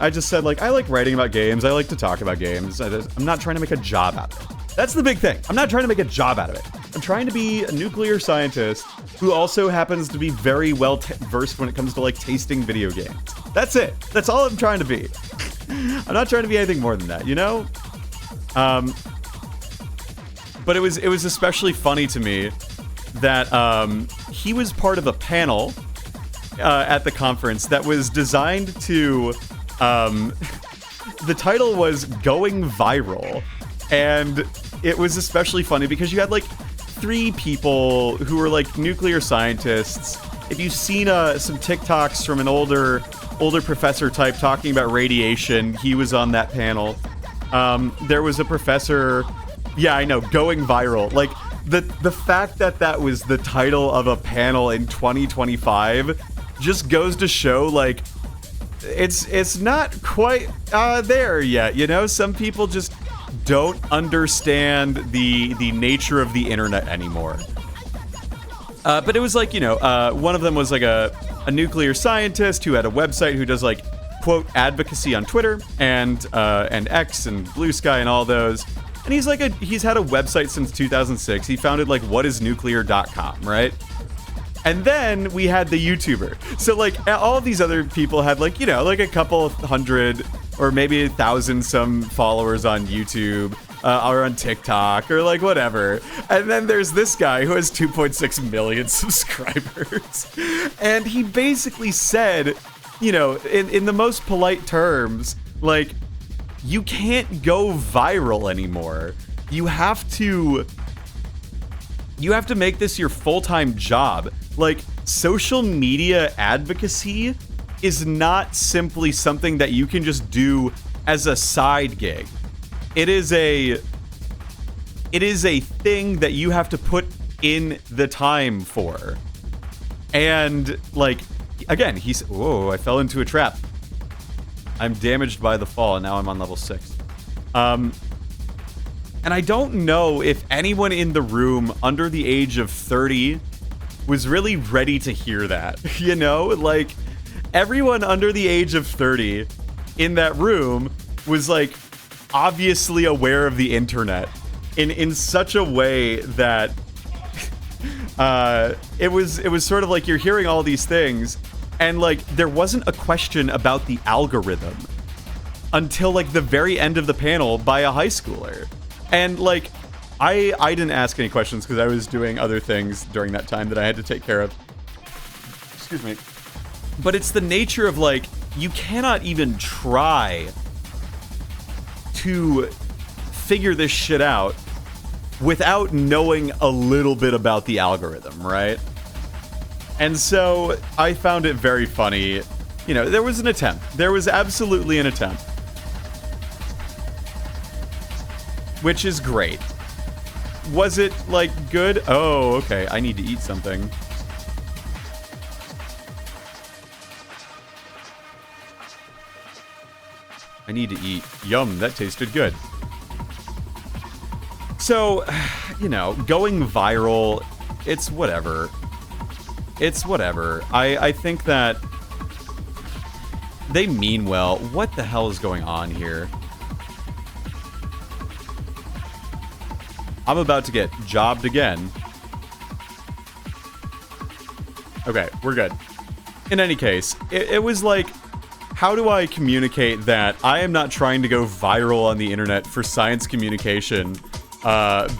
just said, like, I like writing about games. I like to talk about games. I'm not trying to make a job out of it. That's the big thing. I'm not trying to make a job out of it. I'm trying to be a nuclear scientist who also happens to be very well versed when it comes to, like, tasting video games. That's it. That's all I'm trying to be. I'm not trying to be anything more than that, But it was especially funny to me that he was part of a panel at the conference that was designed to... the title was Going Viral. And it was especially funny because you had, like, 3 people who were, like, nuclear scientists. If you've seen some TikToks from an older professor type talking about radiation, he was on that panel. There was a professor... Yeah, I know, Going Viral. Like, the fact that was the title of a panel in 2025 just goes to show, like, it's not quite there yet, Some people just don't understand the nature of the internet anymore. But it was like, one of them was like a nuclear scientist who had a website who does, like, quote, advocacy on Twitter and X and Blue Sky and all those. And he's had a website since 2006. He founded like whatisnuclear.com, right? And then we had the YouTuber. So like all of these other people had like, you know, like a couple hundred or maybe 1,000 some followers on YouTube or on TikTok or like whatever. And then there's this guy who has 2.6 million subscribers. And he basically said, you know, in the most polite terms, like, you can't go viral anymore. You have to make this your full-time job. Like, social media advocacy is not simply something that you can just do as a side gig. It is a thing that you have to put in the time for. And like, again, whoa, I fell into a trap. I'm damaged by the fall, and now I'm on level 6. And I don't know if anyone in the room under the age of 30 was really ready to hear that. You know, like, everyone under the age of 30 in that room was like obviously aware of the internet in such a way that it was sort of like you're hearing all these things, and like there wasn't a question about the algorithm until like the very end of the panel by a high schooler. And like I didn't ask any questions because I was doing other things during that time that I had to take care of. Excuse me. But it's the nature of like, you cannot even try to figure this shit out without knowing a little bit about the algorithm, right? And so I found it very funny. You know, there was an attempt. There was absolutely an attempt. Which is great. Was it, like, good? Oh, okay. I need to eat something. I need to eat. Yum, that tasted good. So, you know, going viral, it's whatever. It's whatever. I think that they mean well. What the hell is going on here? I'm about to get jobbed again. Okay, we're good. In any case, it was like, how do I communicate that I am not trying to go viral on the internet for science communication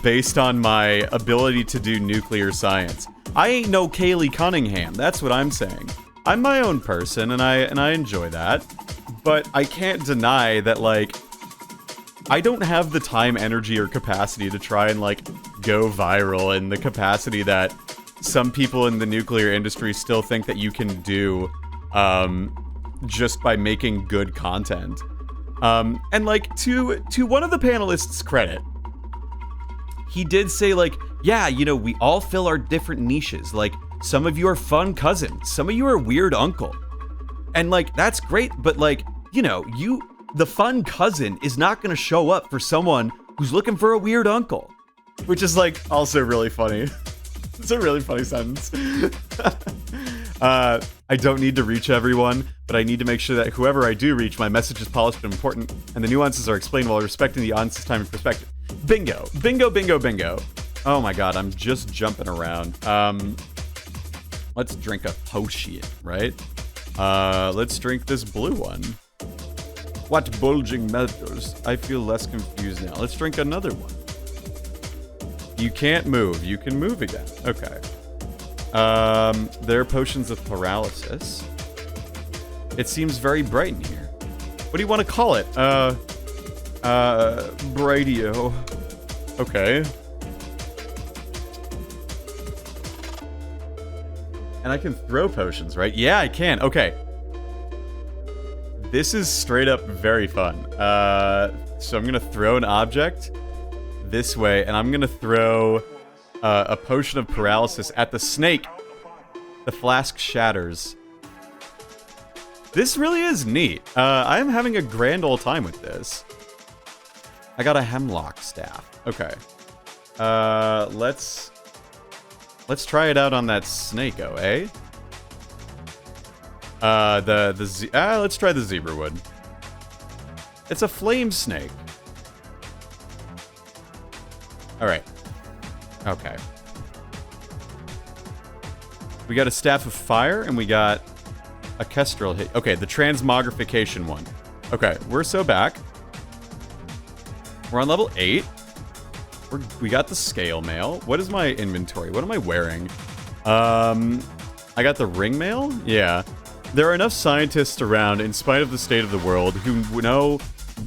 based on my ability to do nuclear science? I ain't no Kaylee Cunningham, that's what I'm saying. I'm my own person, and I enjoy that. But I can't deny that, like, I don't have the time, energy, or capacity to try and, like, go viral in the capacity that some people in the nuclear industry still think that you can do just by making good content. And, like, to one of the panelists' credit, he did say, like, yeah, you know, we all fill our different niches. Like, some of you are fun cousins. Some of you are weird uncle. And, like, that's great, but, like, you know, the fun cousin is not going to show up for someone who's looking for a weird uncle. Which is, like, also really funny. It's a really funny sentence. I don't need to reach everyone, but I need to make sure that whoever I do reach, my message is polished and important, and the nuances are explained while respecting the audience's time and perspective. Bingo. Bingo, bingo, bingo. Oh my god, I'm just jumping around. Let's drink a potion, right? Let's drink this blue one. What bulging metals? I feel less confused now. Let's drink another one. You can't move. You can move again. Okay. There are potions of paralysis. It seems very bright in here. What do you want to call it? Brightio. Okay. And I can throw potions, right? Yeah, I can. Okay. This is straight up very fun. So I'm gonna throw an object this way, and I'm gonna throw a potion of paralysis at the snake. The flask shatters. This really is neat. I'm having a grand old time with this. I got a hemlock staff. Okay. Let's try it out on that snake-o, eh? Let's try the zebra wood. It's a flame snake. All right. Okay. We got a Staff of Fire, and we got a Kestrel hit. Okay, the Transmogrification one. Okay, we're so back. We're on level 8. We got the Scale Mail. What is my inventory? What am I wearing? I got the Ring Mail? Yeah. There are enough scientists around, in spite of the state of the world, who know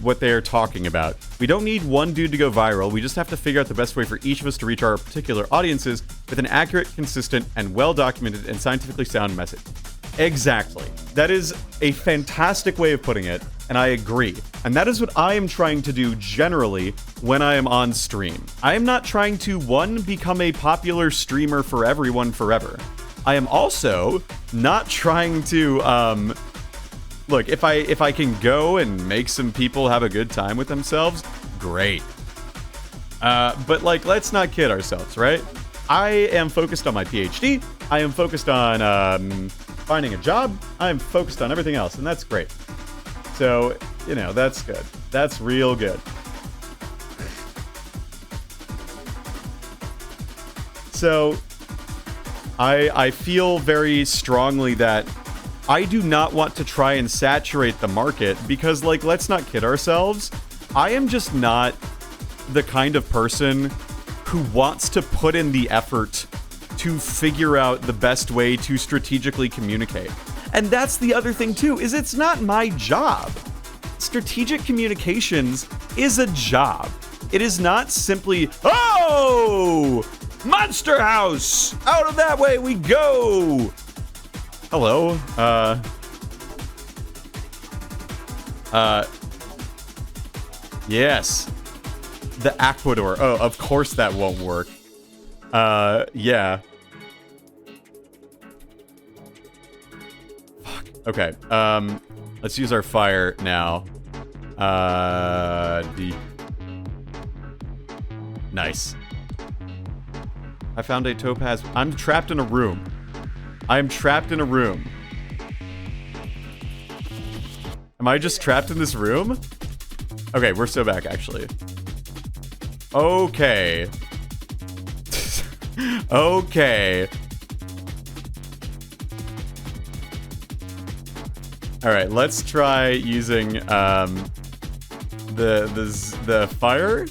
what they are talking about. We don't need one dude to go viral. We just have to figure out the best way for each of us to reach our particular audiences with an accurate, consistent, and well-documented and scientifically sound message. Exactly. That is a fantastic way of putting it, and I agree. And that is what I am trying to do generally when I am on stream. I am not trying to, one, become a popular streamer for everyone forever. I am also not trying to, look, if I can go and make some people have a good time with themselves, great. But, like, let's not kid ourselves, right? I am focused on my PhD. I am focused on, finding a job. I am focused on everything else, and that's great. So, you know, that's good. That's real good. So, I feel very strongly that I do not want to try and saturate the market because, like, let's not kid ourselves. I am just not the kind of person who wants to put in the effort to figure out the best way to strategically communicate. And that's the other thing too, is it's not my job. Strategic communications is a job. It is not simply, oh, Monster House! Out of that way we go! Hello, yes. The Aquador. Oh, of course that won't work. Yeah. Fuck. Okay, let's use our fire now. Nice. I found a topaz. I'm trapped in a room. I'm trapped in a room. Am I just trapped in this room? Okay, we're so back, actually. Okay. Okay. All right, let's try using the fire.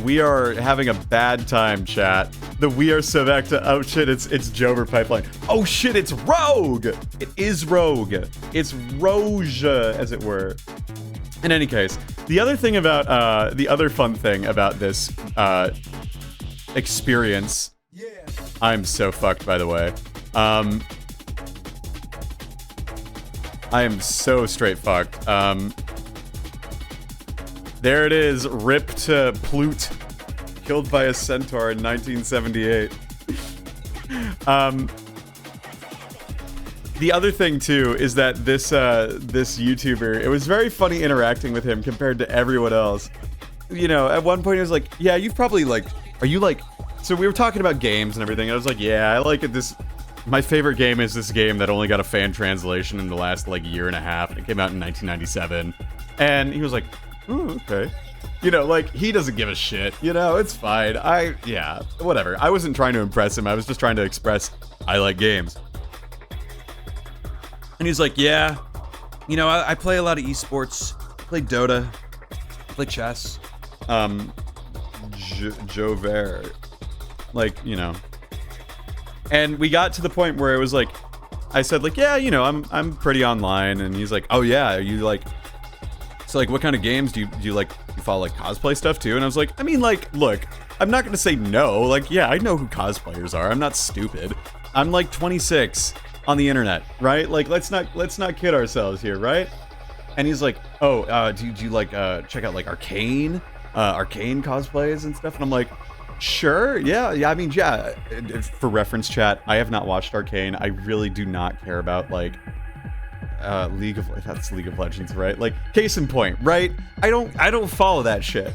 We are having a bad time, chat. We are so back to, oh shit, it's Jover Pipeline. Oh shit, it's Rogue! It is Rogue. It's Roge, as it were. In any case, the other thing about, the other fun thing about this, experience, I'm so fucked, by the way. I am so straight fucked. There it is, rip to Plute, killed by a centaur in 1978. The other thing too is that this YouTuber, it was very funny interacting with him compared to everyone else. You know, at one point he was like, yeah, you've probably like, are you like, so we were talking about games and everything. I was like, yeah, I like it. My favorite game is this game that only got a fan translation in the last like year and a half. It came out in 1997. And he was like, oh, okay. You know, like, he doesn't give a shit. You know, it's fine. Yeah, whatever. I wasn't trying to impress him. I was just trying to express I like games. And he's like, yeah, you know, I play a lot of esports. I play Dota. I play chess. Jover. Like, you know. And we got to the point where it was like, I said, like, yeah, you know, I'm pretty online. And he's like, oh, yeah, are you like... So, like, what kind of games do you like? You follow, like, cosplay stuff, too? And I was like, I mean, like, look, I'm not gonna say no. Like, yeah, I know who cosplayers are. I'm not stupid. I'm, like, 26 on the internet, right? Like, let's not kid ourselves here, right? And he's like, oh, do you like, check out, like, Arcane cosplays and stuff? And I'm like, sure, yeah, I mean, yeah. For reference, chat, I have not watched Arcane. I really do not care about, like... that's League of Legends, right? Like, case in point, right? I don't follow that shit.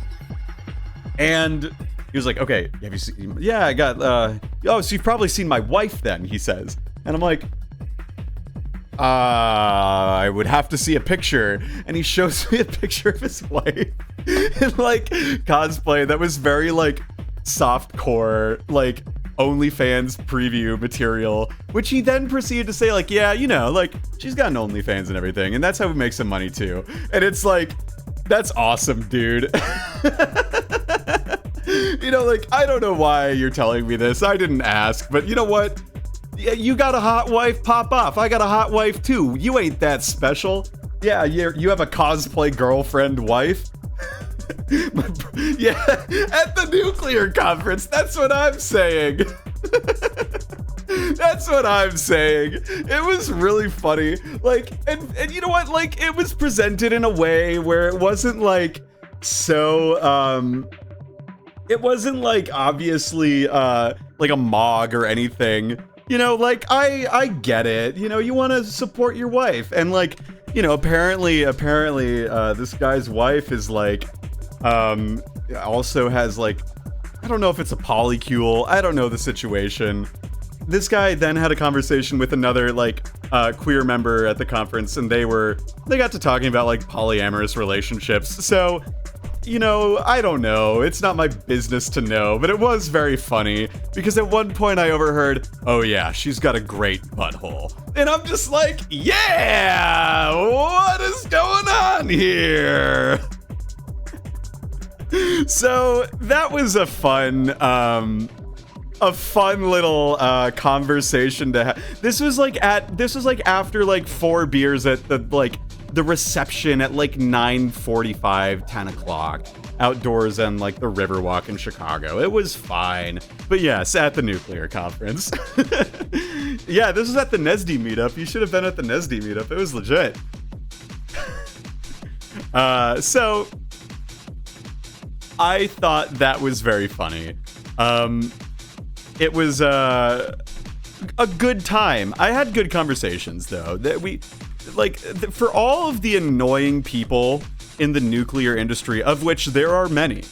And he was like, okay, have you seen, yeah, I got, oh, so you've probably seen my wife then, he says. And I'm like, I would have to see a picture. And he shows me a picture of his wife in like cosplay that was very like softcore, like OnlyFans preview material, which he then proceeded to say like, yeah, you know, like she's got an OnlyFans and everything, and that's how we make some money too. And it's like, that's awesome, dude. You know, like, I don't know why you're telling me this. I didn't ask, but you know what? You got a hot wife, pop off. I got a hot wife too. You ain't that special. Yeah, you have a cosplay girlfriend wife. Yeah, at the nuclear conference. That's what I'm saying. That's what I'm saying. It was really funny. Like, and you know what? Like, it was presented in a way where it wasn't like so, it wasn't like obviously, like a mog or anything. You know, like, I get it. You know, you want to support your wife. And, like, you know, apparently, this guy's wife is, like, also has, like, I don't know if it's a polycule. I don't know the situation. This guy then had a conversation with another, like, queer member at the conference, and they got to talking about, like, polyamorous relationships. So, you know, I don't know. It's not my business to know, but it was very funny because at one point I overheard, oh yeah, she's got a great butthole. And I'm just like, yeah, what is going on here? So that was a fun little conversation to have. This was like after like 4 beers at the reception at like 9:45, 10 o'clock outdoors on like the Riverwalk in Chicago. It was fine. But yes, at the nuclear conference. Yeah, this was at the Nesdy meetup. You should have been at the Nesdy meetup. It was legit. So I thought that was very funny. It was a good time. I had good conversations though. That we for all of the annoying people in the nuclear industry, of which there are many,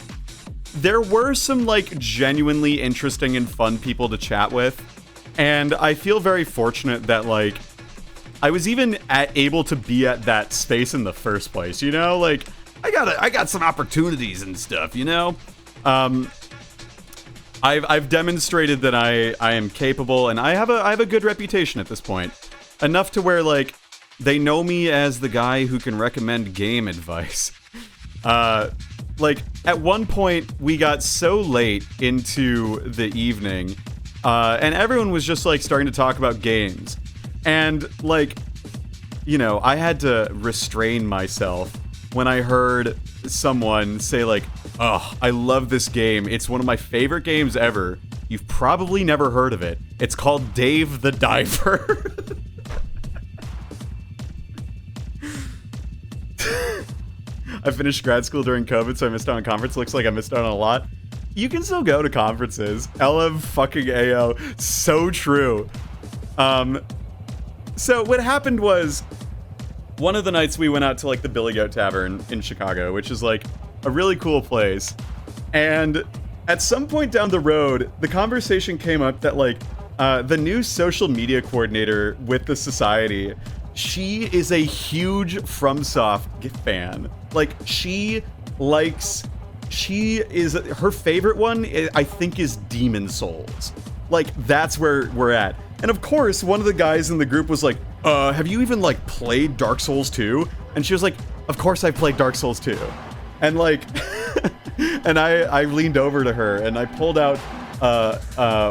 there were some like genuinely interesting and fun people to chat with. And I feel very fortunate that like I was even able to be at that space in the first place, you know? Like I got some opportunities and stuff, you know? I've demonstrated that I am capable, and I have a good reputation at this point. Enough to where like they know me as the guy who can recommend game advice. Like, at one point, we got so late into the evening, and everyone was just, like, starting to talk about games. And, like, you know, I had to restrain myself when I heard someone say, like, oh, I love this game. It's one of my favorite games ever. You've probably never heard of it. It's called Dave the Diver. I finished grad school during COVID, so I missed out on a conference. Looks like I missed out on a lot. You can still go to conferences. LM fucking AO. So true. So what happened was, one of the nights we went out to like the Billy Goat Tavern in Chicago, which is like a really cool place. And at some point down the road, the conversation came up that like the new social media coordinator with the society, she is a huge FromSoft fan. Like, her favorite one, I think, is Demon Souls. Like, that's where we're at. And of course, one of the guys in the group was like, have you even, like, played Dark Souls 2? And she was like, of course I played Dark Souls 2. And, like, and I leaned over to her, and I pulled out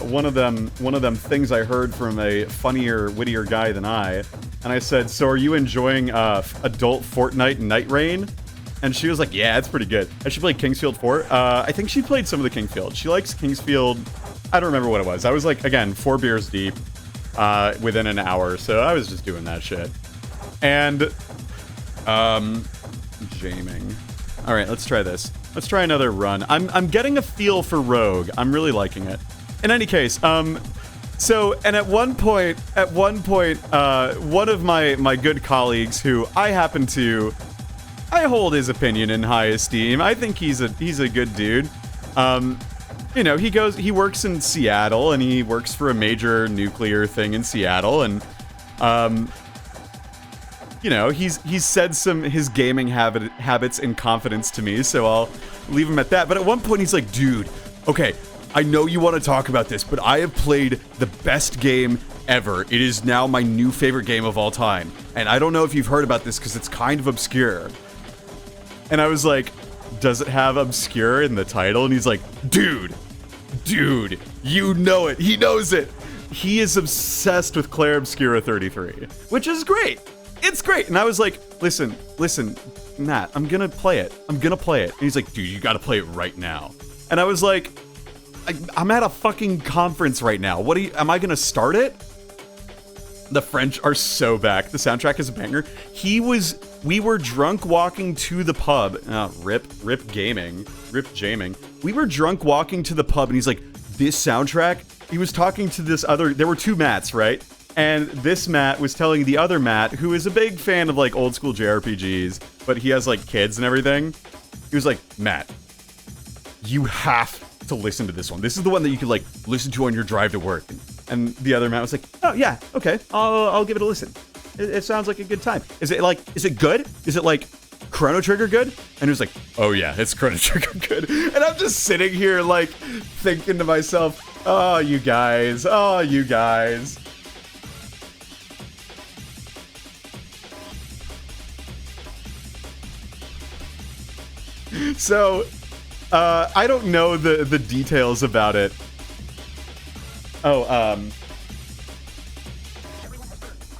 one of them things I heard from a funnier, wittier guy than I. And I said, so are you enjoying adult Fortnite Night Rain? And she was like, yeah, it's pretty good. Has she played Kingsfield 4? I think she played some of the Kingsfield. She likes Kingsfield. I don't remember what it was. I was like, again, 4 beers deep within an hour. So I was just doing that shit. And, jaming. All right, let's try this. Let's try another run. I'm getting a feel for Rogue. I'm really liking it. In any case, so, and at one point, one of my good colleagues who I hold his opinion in high esteem. I think he's a good dude. you know, he works in Seattle, and he works for a major nuclear thing in Seattle, and you know, he's said his gaming habits in confidence to me, so I'll leave him at that. But at one point he's like, dude, okay, I know you want to talk about this, but I have played the best game ever. It is now my new favorite game of all time. And I don't know if you've heard about this because it's kind of obscure. And I was like, does it have obscure in the title? And he's like, dude, you know it. He knows it. He is obsessed with Clair Obscura 33, which is great. It's great. And I was like, listen, Matt, I'm gonna play it. And he's like, dude, you gotta play it right now. And I was like, I'm at a fucking conference right now. Am I gonna start it? The French are so back. The soundtrack is a banger. We were drunk walking to the pub. Rip jaming. We were drunk walking to the pub, and he's like, this soundtrack? He was talking to this other, there were two Matts, right? And this Matt was telling the other Matt, who is a big fan of like old school JRPGs, but he has like kids and everything. He was like, Matt, you have to listen to this one. This is the one that you could like listen to on your drive to work. And the other Matt was like, oh yeah, okay, I'll give it a listen. It sounds like a good time. Is it good? Is it like Chrono Trigger good? And he was like, oh yeah, it's Chrono Trigger good. And I'm just sitting here like thinking to myself, oh you guys. So, I don't know the details about it.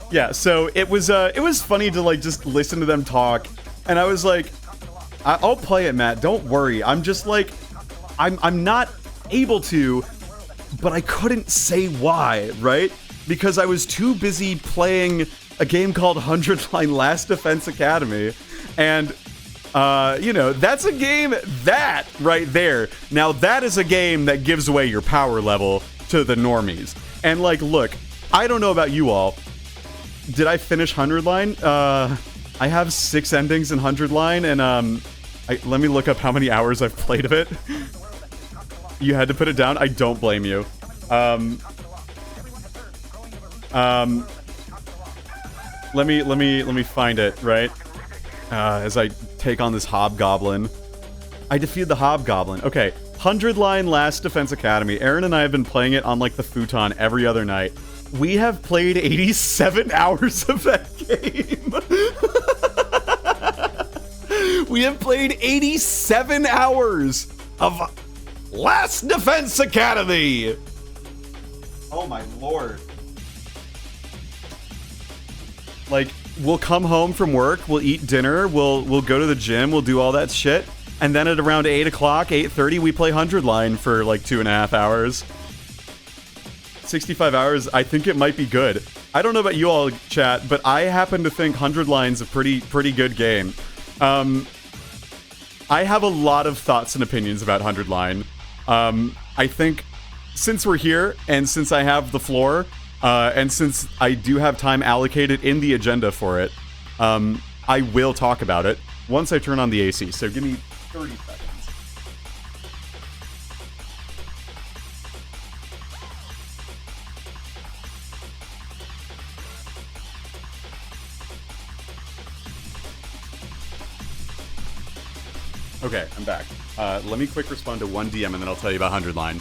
Yeah, so it was funny to like just listen to them talk, and I was like, I'll play it, Matt, don't worry. I'm just like, I'm not able to, but I couldn't say why, right? Because I was too busy playing a game called 100 Line Last Defense Academy, and you know, that's a game that right there. Now that is a game that gives away your power level to the normies. And like, look, I don't know about you all. Did I finish 100 Line? I have 6 endings in 100 Line, and let me look up how many hours I've played of it. You had to put it down. I don't blame you. Let me find it, right? As I take on this hobgoblin. I defeated the hobgoblin. Okay, 100 Line Last Defense Academy. Aaron and I have been playing it on like the futon every other night. We have played 87 hours of that game. We have played 87 hours of Last Defense Academy. Oh my lord. Like, we'll come home from work, we'll eat dinner, we'll go to the gym, we'll do all that shit, and then at around 8 o'clock, 8:30, we play 100 Line for like 2.5 hours. 65 hours, I think it might be good. I don't know about you all, chat, but I happen to think 100 Line's a pretty good game. I have a lot of thoughts and opinions about 100 Line. I think since we're here, and since I have the floor, and since I do have time allocated in the agenda for it, I will talk about it once I turn on the AC, so give me 30 seconds. Okay, I'm back. Let me quick respond to one DM and then I'll tell you about 100 Line.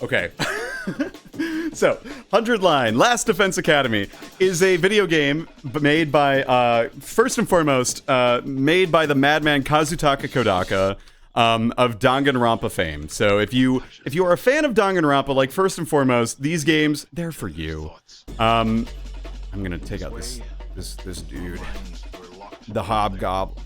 Okay. So, 100 Line, Last Defense Academy, is a video game made by, first and foremost, made by the madman Kazutaka Kodaka. of Danganronpa fame. So if you are a fan of Danganronpa, like first and foremost, these games, they're for you. I'm gonna take out this dude, the Hobgoblin.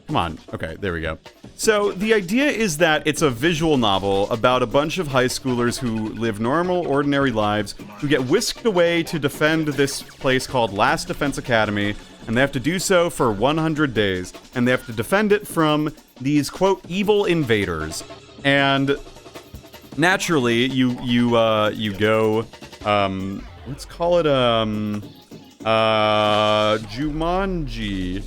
Come on. Okay, there we go. So the idea is that it's a visual novel about a bunch of high schoolers who live normal, ordinary lives, who get whisked away to defend this place called Last Defense Academy, and they have to do so for 100 days, and they have to defend it from these, quote, evil invaders. And naturally, you go, let's call it, Jumanji.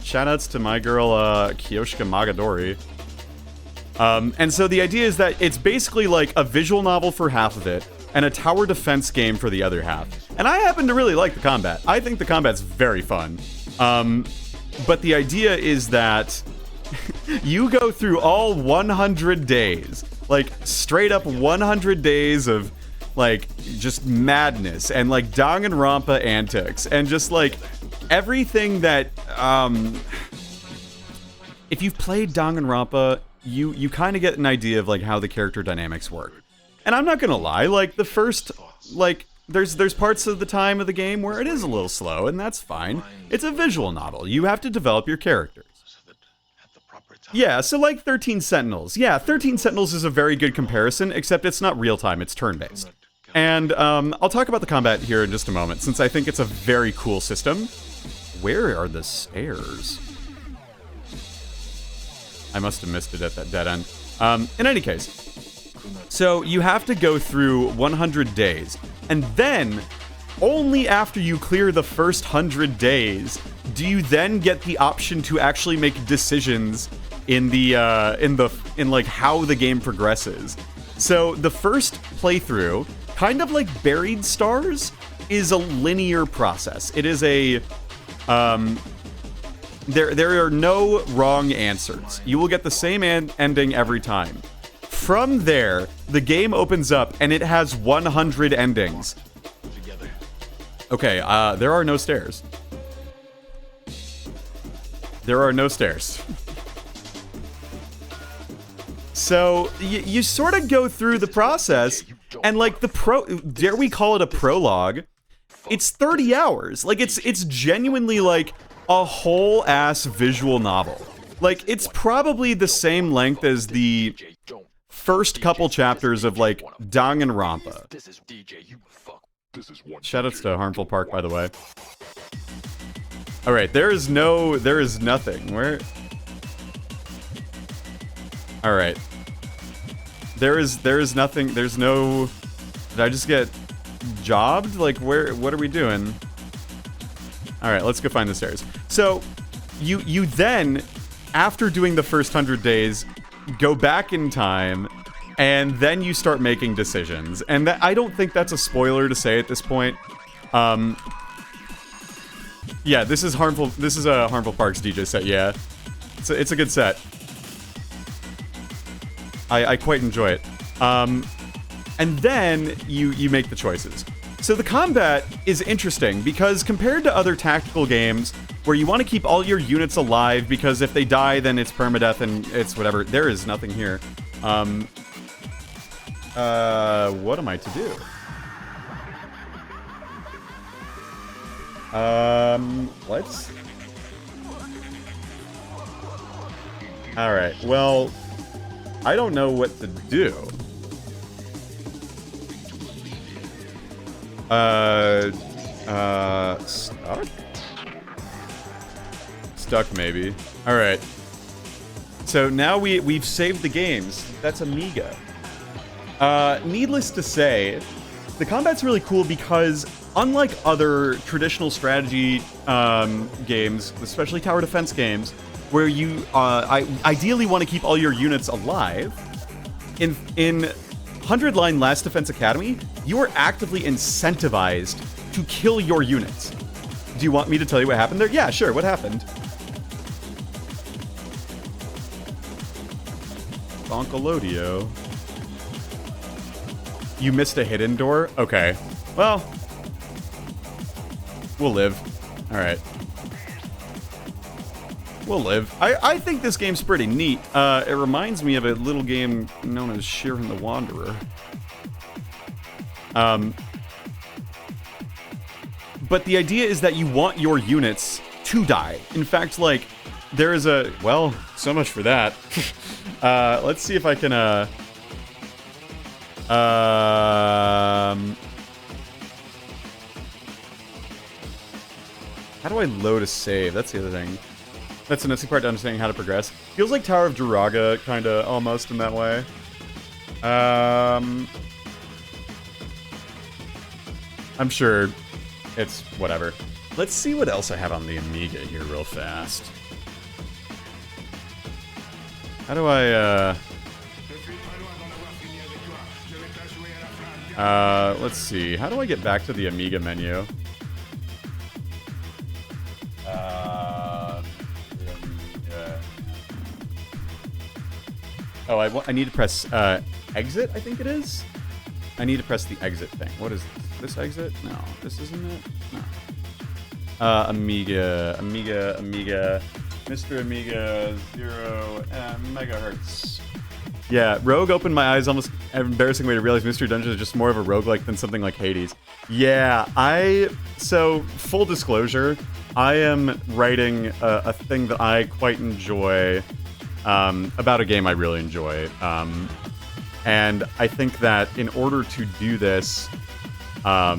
Shoutouts to my girl, Kiyoshika Magadori. And so the idea is that it's basically like a visual novel for half of it, and a tower defense game for the other half. And I happen to really like the combat. I think the combat's very fun. But the idea is that you go through all 100 days, like straight up 100 days of like just madness and like Danganronpa antics and just like everything that if you've played Danganronpa, you kind of get an idea of like how the character dynamics work. And I'm not gonna lie, like the first like there's parts of the time of the game where it is a little slow, and that's fine. It's a visual novel. You have to develop your characters. Yeah, so like 13 Sentinels. Yeah, 13 Sentinels is a very good comparison, except it's not real time, it's turn-based. And I'll talk about the combat here in just a moment, since I think it's a very cool system. Where are the stairs? I must have missed it at that dead end. In any case, so you have to go through 100 days, and then only after you clear the first 100 days do you then get the option to actually make decisions in the in like how the game progresses. So the first playthrough, kind of like Buried Stars, is a linear process. It is a there are no wrong answers. You will get the same ending every time. From there, the game opens up and it has 100 endings. Okay, there are no stairs. There are no stairs. So, you sort of go through the process, and like dare we call it a prologue? It's 30 hours. Like, it's genuinely like a whole ass visual novel. Like, it's probably the same length as the first couple chapters of like Danganronpa. Shoutouts to Harmful Park, by the way. Alright, there is nothing. Where? Alright. There is nothing, there's no... Did I just get jobbed? Like, what are we doing? Alright, let's go find the stairs. So, you then, after doing the first 100 days, go back in time, and then you start making decisions. And that, I don't think that's a spoiler to say at this point. Yeah, this is a Harmful Parks DJ set, yeah. It's a good set. I quite enjoy it. And then you make the choices. So the combat is interesting because compared to other tactical games where you want to keep all your units alive because if they die then it's permadeath and it's whatever, there is nothing here. What am I to do? Let's... Alright, well... I don't know what to do. Stuck? Stuck, maybe. Alright. So now we've saved the games. That's Amiga. Needless to say, the combat's really cool because unlike other traditional strategy games, especially tower defense games, where you ideally want to keep all your units alive, in 100-line Last Defense Academy, you are actively incentivized to kill your units. Do you want me to tell you what happened there? Yeah, sure, what happened? Bonkalodio. You missed a hidden door? Okay. Well, we'll live. Alright. We'll live. I think this game's pretty neat. It reminds me of a little game known as Shiren the Wanderer. But the idea is that you want your units to die. In fact, like, there is a... Well, so much for that. Let's see if I can, how do I load a save? That's the other thing. That's the necessary part to understanding how to progress. Feels like Tower of Duraga, kinda, almost in that way. I'm sure it's whatever. Let's see what else I have on the Amiga here real fast. How do I, let's see. How do I get back to the Amiga menu? Oh, I need to press, exit, I think it is? I need to press the exit thing. What is this? This exit? No, this isn't it? No. Amiga, Mr. Amiga 0 megahertz. Yeah, Rogue opened my eyes. Almost an embarrassing way to realize Mystery Dungeon is just more of a roguelike than something like Hades. Yeah, so, full disclosure, I am writing a thing that I quite enjoy, about a game I really enjoy. And I think that in order to do this, I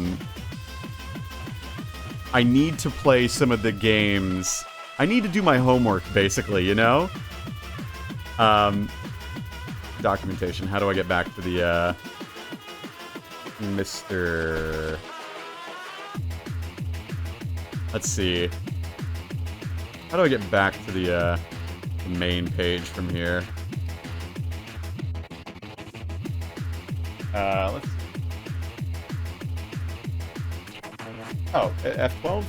need to play some of the games. I need to do my homework, basically, you know? Documentation. How do I get back to the, Mr... Let's see. How do I get back to the main page from here? Let's see. Oh, F12?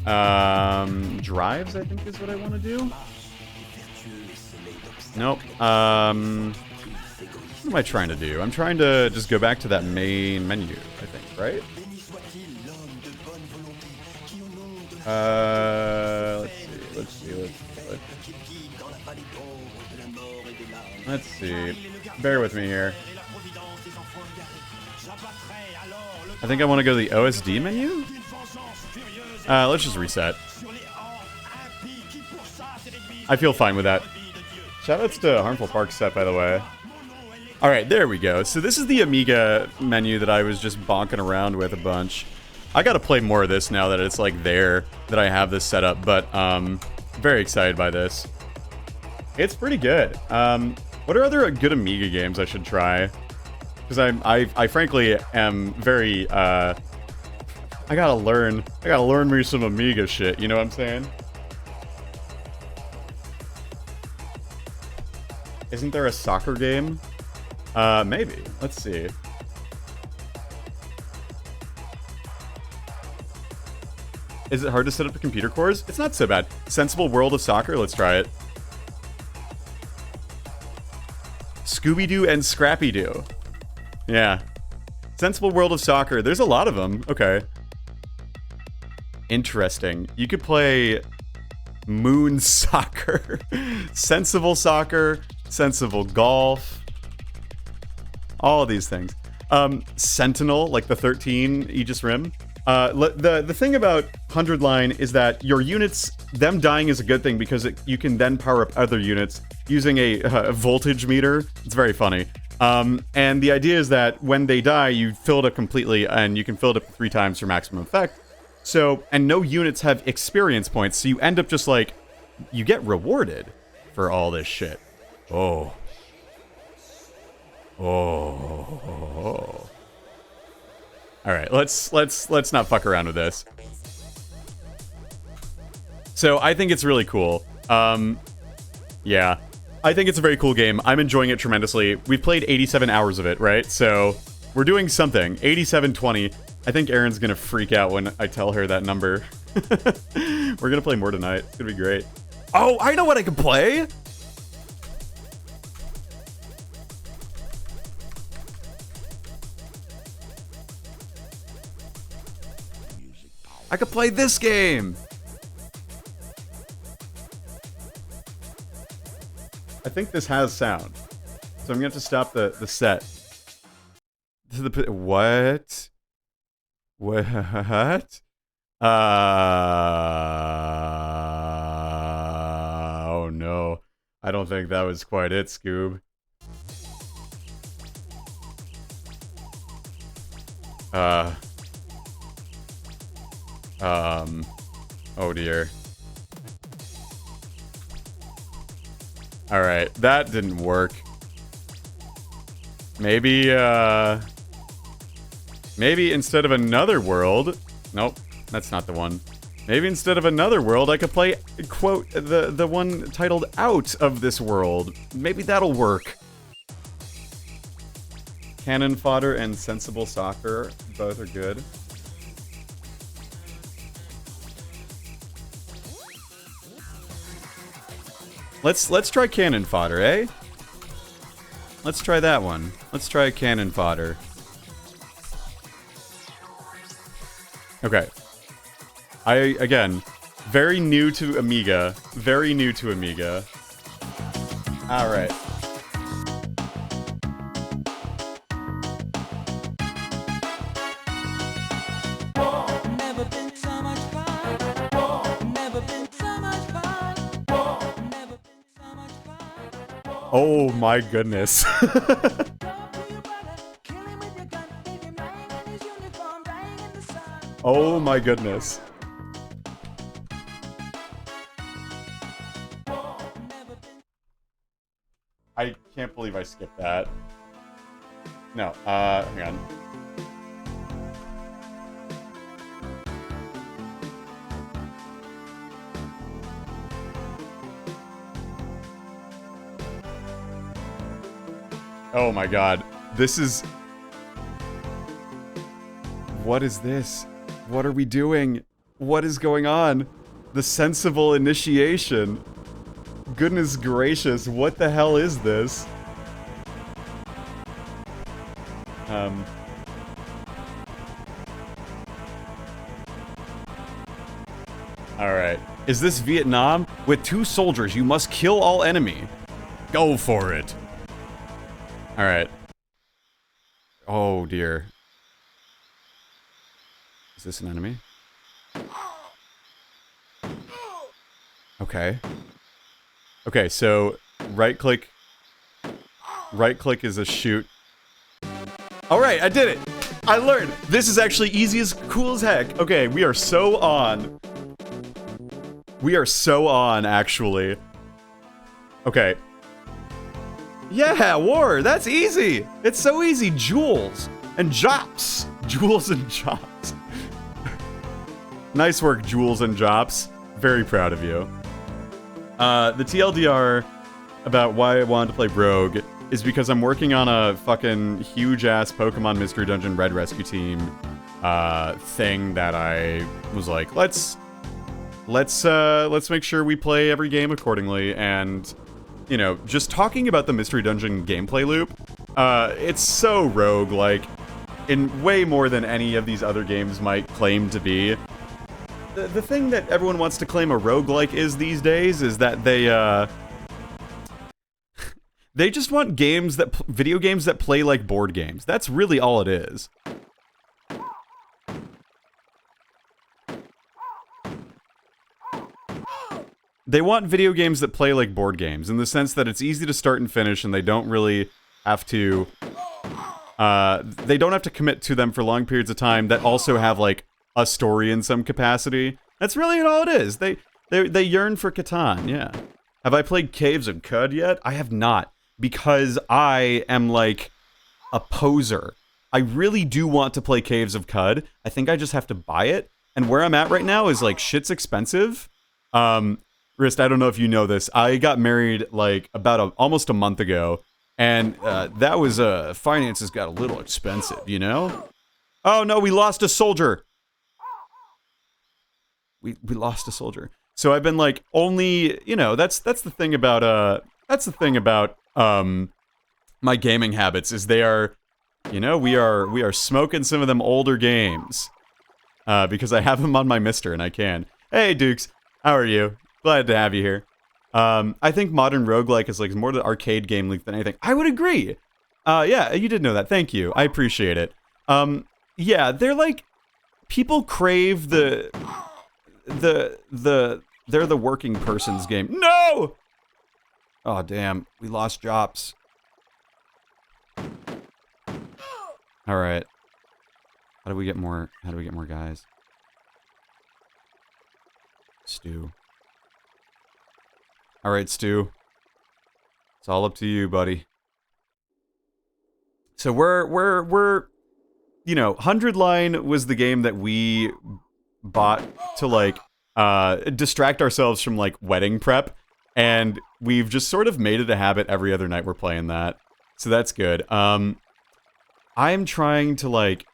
F12. Drives, I think, is what I want to do. Nope. What am I trying to do? I'm trying to just go back to that main menu, I think, right? Let's see. Bear with me here. I think I want to go to the OSD menu? Let's just reset. I feel fine with that. Shoutouts to Harmful Park Set, by the way. Alright, there we go. So this is the Amiga menu that I was just bonking around with a bunch. I gotta play more of this now that it's, like, there, that I have this set up, but, very excited by this. It's pretty good. What are other good Amiga games I should try? Because I frankly am very, I gotta learn me some Amiga shit, you know what I'm saying? Isn't there a soccer game? Maybe. Let's see. Is it hard to set up the computer cores? It's not so bad. Sensible World of Soccer? Let's try it. Scooby-Doo and Scrappy-Doo. Yeah. Sensible World of Soccer. There's a lot of them. Okay. Interesting. You could play Moon Soccer. Sensible Soccer. Sensible Golf. All of these things. Sentinel, like the 13 Aegis Rim. The thing about 100 line is that your units, them dying is a good thing because you can then power up other units using a voltage meter. It's very funny. And the idea is that when they die, you fill it up completely, and you can fill it up 3 times for maximum effect. So, and no units have experience points, so you end up just like, you get rewarded for all this shit. Oh. Oh. All right, let's not fuck around with this. So I think it's really cool. Yeah, I think it's a very cool game. I'm enjoying it tremendously. We've played 87 hours of it, right? So we're doing something. 87:20. I think Erin's gonna freak out when I tell her that number. We're gonna play more tonight. It's gonna be great. Oh, I know what I can play. I could play this game. I think this has sound. So I'm gonna have to stop the set. What? What? Oh no. I don't think that was quite it, Scoob. Oh dear. Alright, that didn't work. Maybe, maybe instead of another world... Nope, that's not the one. Maybe instead of another world, I could play, quote, the one titled Out of This World. Maybe that'll work. Cannon fodder and sensible soccer, both are good. Let's try cannon fodder, eh? Let's try that one. Let's try cannon fodder. Okay. Again, very new to Amiga. Very new to Amiga. Alright. Oh my goodness. Oh my goodness. I can't believe I skipped that. No, hang on. Oh my god. This is... What is this? What are we doing? What is going on? The sensible initiation. Goodness gracious, what the hell is this? Alright. Is this Vietnam? With 2 soldiers, you must kill all enemy. Go for it. Alright. Oh dear. Is this an enemy? Okay. Okay, so right-click is a shoot. Alright, I did it! I learned! This is actually easy as cool as heck. Okay, we are so on. We are so on, actually. Okay. Yeah, war! That's easy! It's so easy! Jewels! And Jops! Jewels and Jops. Nice work, Jewels and Jops. Very proud of you. The TLDR about why I wanted to play Rogue is because I'm working on a fucking huge-ass Pokemon Mystery Dungeon Red Rescue Team thing that I was like, let's make sure we play every game accordingly, and, you know, just talking about the Mystery Dungeon gameplay loop, it's so rogue-like, in way more than any of these other games might claim to be. The thing that everyone wants to claim a roguelike is these days is that they just want games that video games that play like board games. That's really all it is. They want video games that play like board games in the sense that it's easy to start and finish, and they don't really have to commit to them for long periods of time that also have like a story in some capacity. That's really all it is. They yearn for Catan, yeah. Have I played Caves of Cud yet? I have not, because I am like a poser. I really do want to play Caves of Cud. I think I just have to buy it. And where I'm at right now is like shit's expensive. Rist, I don't know if you know this. I got married like about almost a month ago, and that was finances got a little expensive, you know? Oh no, we lost a soldier. We lost a soldier. So I've been like only, you know, that's the thing about my gaming habits is they are, you know, we are smoking some of them older games. Because I have them on my Mister and I can. Hey Dukes, how are you? Glad to have you here. I think modern roguelike is like more the arcade game league than anything. I would agree. Yeah, you did know that. Thank you. I appreciate it. Yeah, they're like people crave they're the working person's game. No! Oh damn, we lost jobs. All right. How do we get more guys? Stu. All right, Stu. It's all up to you, buddy. So we're you know, 100 Line was the game that we bought to like distract ourselves from like wedding prep, and we've just sort of made it a habit every other night we're playing that. So that's good. I'm trying to like,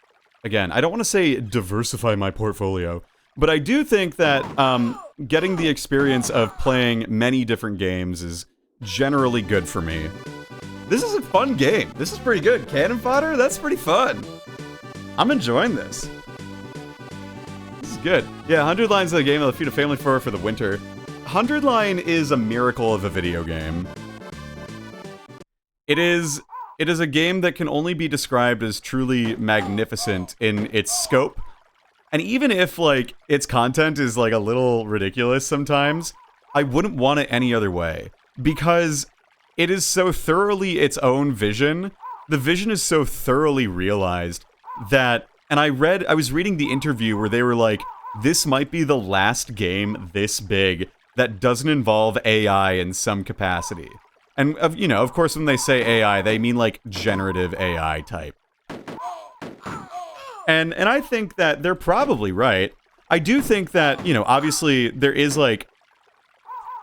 again, I don't want to say diversify my portfolio, but I do think that getting the experience of playing many different games is generally good for me. This is a fun game. This is pretty good. Cannon fodder? That's pretty fun. I'm enjoying this. This is good. Yeah, 100 Line's the game I'll feed a family for the winter. 100 Line is a miracle of a video game. It is a game that can only be described as truly magnificent in its scope. And even if, like, its content is, like, a little ridiculous sometimes, I wouldn't want it any other way. Because it is so thoroughly its own vision. The vision is so thoroughly realized that... And I was reading the interview where they were like, this might be the last game this big that doesn't involve AI in some capacity. And, you know, of course, when they say AI, they mean, like, generative AI type. And I think that they're probably right. I do think that, you know, obviously, there is, like,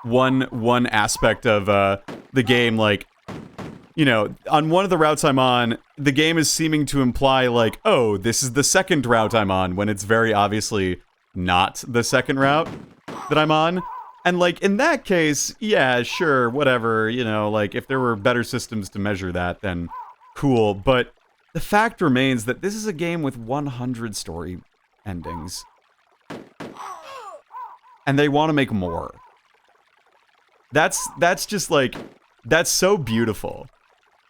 one aspect of the game, like, you know, on one of the routes I'm on, the game is seeming to imply, like, oh, this is the second route I'm on, when it's very obviously not the second route that I'm on. And, like, in that case, yeah, sure, whatever, you know, like, if there were better systems to measure that, then cool. But the fact remains that this is a game with 100 story endings. And they want to make more. That's just, like, that's so beautiful.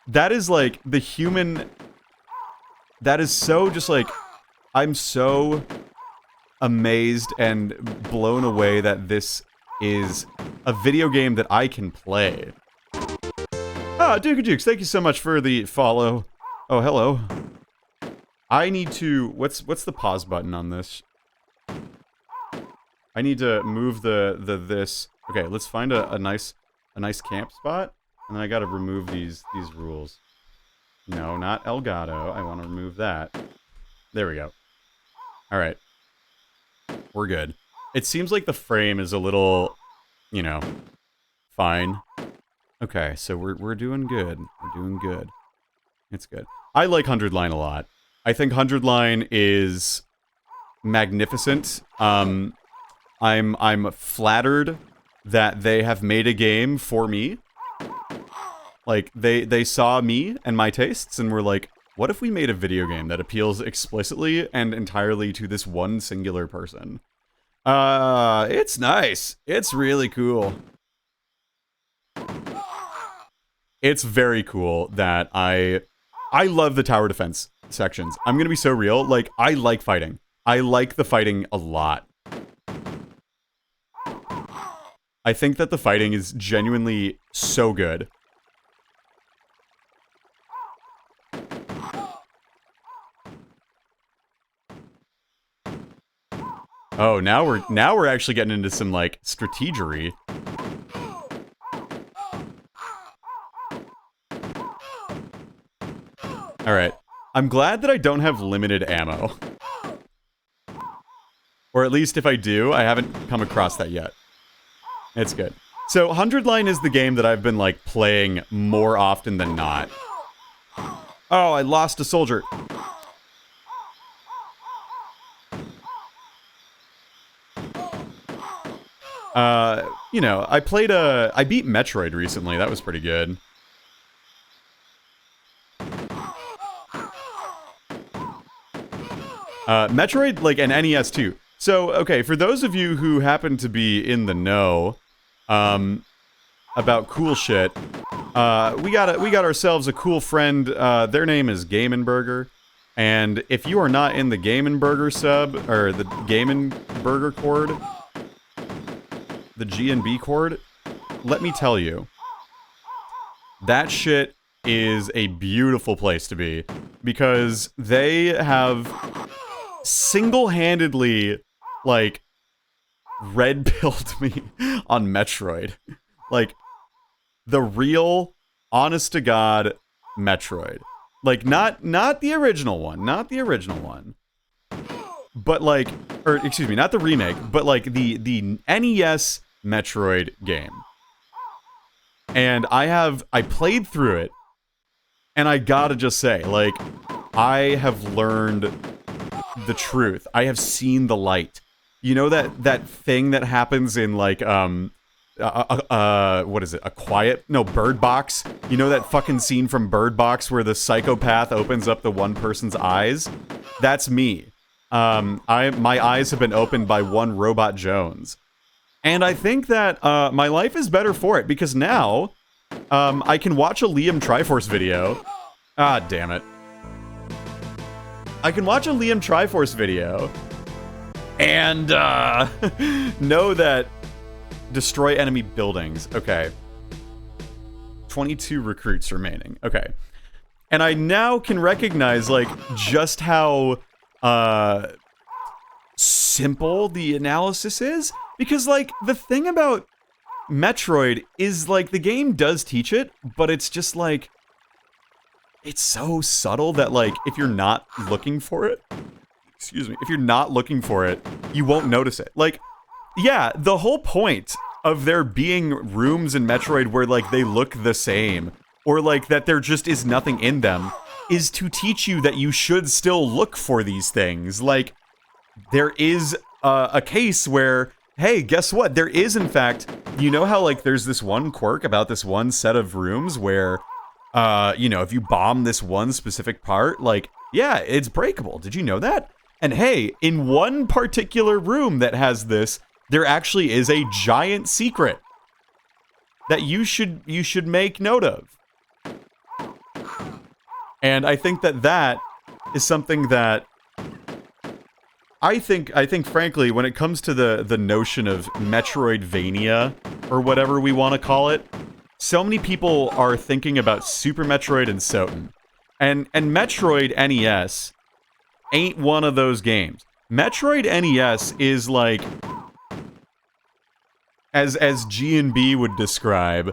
That is, like, the human... That is so just, like, I'm so amazed and blown away that this is a video game that I can play. Ah, Dukajukes, thank you so much for the follow. Oh, hello. I need to... What's the pause button on this? I need to move this... Okay, let's find a nice camp spot. And then I gotta remove these rules. No, not Elgato. I want to remove that. There we go. Alright. We're good. It seems like the frame is a little, you know, fine. Okay, so we're doing good. We're doing good. It's good. I like 100 Line a lot. I think 100 Line is magnificent. I'm flattered that they have made a game for me. Like, they saw me and my tastes and were like, what if we made a video game that appeals explicitly and entirely to this one singular person? It's nice. It's really cool. It's very cool that I love the tower defense sections. I'm gonna be so real. Like, I like fighting. I like the fighting a lot. I think that the fighting is genuinely so good. Oh, now we're actually getting into some, like, strategery. Alright. I'm glad that I don't have limited ammo. Or at least if I do, I haven't come across that yet. It's good. So, 100 Line is the game that I've been, like, playing more often than not. Oh, I lost a soldier. You know, I beat Metroid recently. That was pretty good. Metroid, like, and NES too. So, okay, for those of you who happen to be in the know, about cool shit, we got ourselves a cool friend. Their name is Game & Burger. And if you are not in the Game & Burger sub, or the Game & Burger Chord, the G&B chord, let me tell you, that shit is a beautiful place to be, because they have single-handedly, like, red-pilled me on Metroid. Like, the real, honest-to-God Metroid. Like, not the original one, but like, or excuse me, not the remake, but like the NES Metroid game. And I played through it, and I gotta just say, like, I have learned the truth. I have seen the light. You know that thing that happens in, like, what is it? Bird Box. You know that fucking scene from Bird Box where the psychopath opens up the one person's eyes? That's me. My eyes have been opened by one Robot Jones. And I think that, my life is better for it, because now, I can watch a Liam Triforce video. Ah, damn it. I can watch a Liam Triforce video and, know that destroy enemy buildings. Okay. 22 recruits remaining. Okay. And I now can recognize, like, just how, simple the analysis is. Because, like, the thing about Metroid is, like, the game does teach it, but it's just, like, it's so subtle that, like, if you're not looking for it, if you're not looking for it, you won't notice it. Like, yeah, the whole point of there being rooms in Metroid where, like, they look the same, or, like, that there just is nothing in them, is to teach you that you should still look for these things. Like, there is a case where, hey, guess what? There is, in fact, you know how, like, there's this one quirk about this one set of rooms where, you know, if you bomb this one specific part, like, yeah, it's breakable. Did you know that? And hey, in one particular room that has this, there actually is a giant secret that you should make note of. And I think that is something that I think frankly, when it comes to the notion of Metroidvania, or whatever we want to call it, so many people are thinking about Super Metroid and Soten. And Metroid NES ain't one of those games. Metroid NES is like, as G&B would describe,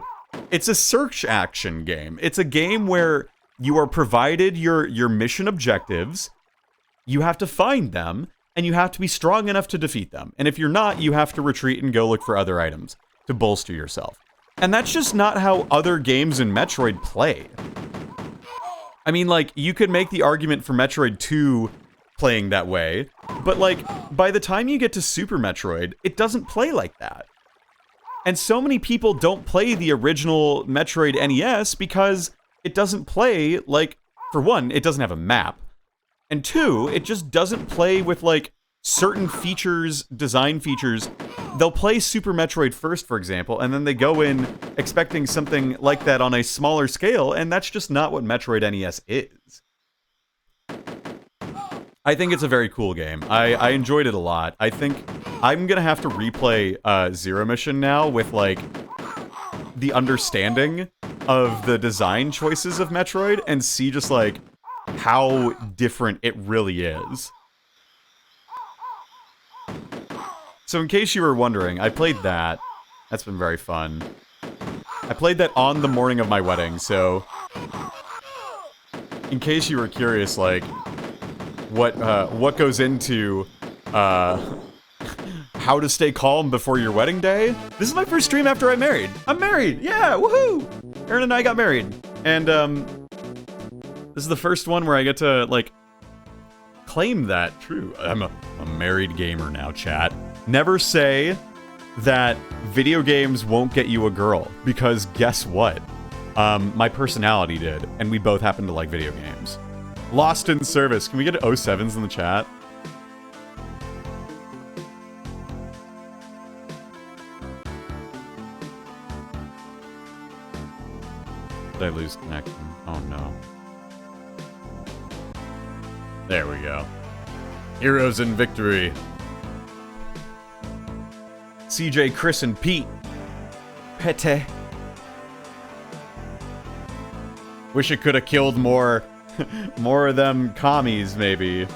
it's a search action game. It's a game where you are provided your mission objectives, you have to find them, and you have to be strong enough to defeat them. And if you're not, you have to retreat and go look for other items to bolster yourself. And that's just not how other games in Metroid play. I mean, like, you could make the argument for Metroid 2 playing that way, but, like, by the time you get to Super Metroid, it doesn't play like that. And so many people don't play the original Metroid NES because it doesn't play, like, for one, it doesn't have a map. And two, it just doesn't play with, like, certain features, design features. They'll play Super Metroid first, for example, and then they go in expecting something like that on a smaller scale, and that's just not what Metroid NES is. I think it's a very cool game. I enjoyed it a lot. I think I'm gonna have to replay Zero Mission now with, like, the understanding of the design choices of Metroid and see just, like, how different it really is. So in case you were wondering, I played that. That's been very fun. I played that on the morning of my wedding, so in case you were curious, like, what goes into how to stay calm before your wedding day? This is my first stream after I'm married. I'm married! Yeah, woohoo! Aaron and I got married. And, this is the first one where I get to, like, claim that. True. I'm a married gamer now, chat. Never say that video games won't get you a girl, because guess what? My personality did, and we both happen to like video games. Lost in Service. Can we get 07s in the chat? Did I lose connection? Oh no. There we go. Heroes in victory. CJ, Chris, and Pete. Pete. Wish it could have killed more of them commies, maybe.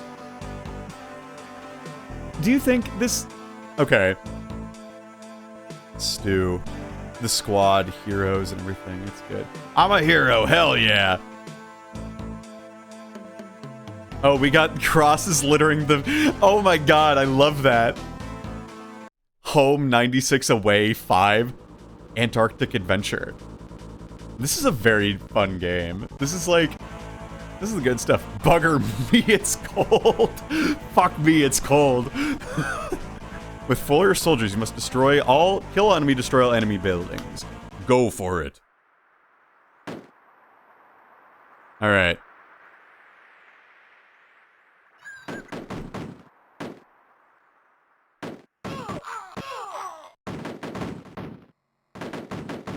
Do you think this... Okay. Stu. The squad, heroes, and everything. It's good. I'm a hero, hell yeah! Oh, we got crosses littering the... Oh my god, I love that. Home, 96 away, 5. Antarctic Adventure. This is a very fun game. This is like... This is the good stuff. Bugger me, it's cold. Fuck me, it's cold. With Fuller soldiers, you must destroy all... Kill all enemy, destroy all enemy buildings. Go for it. Alright.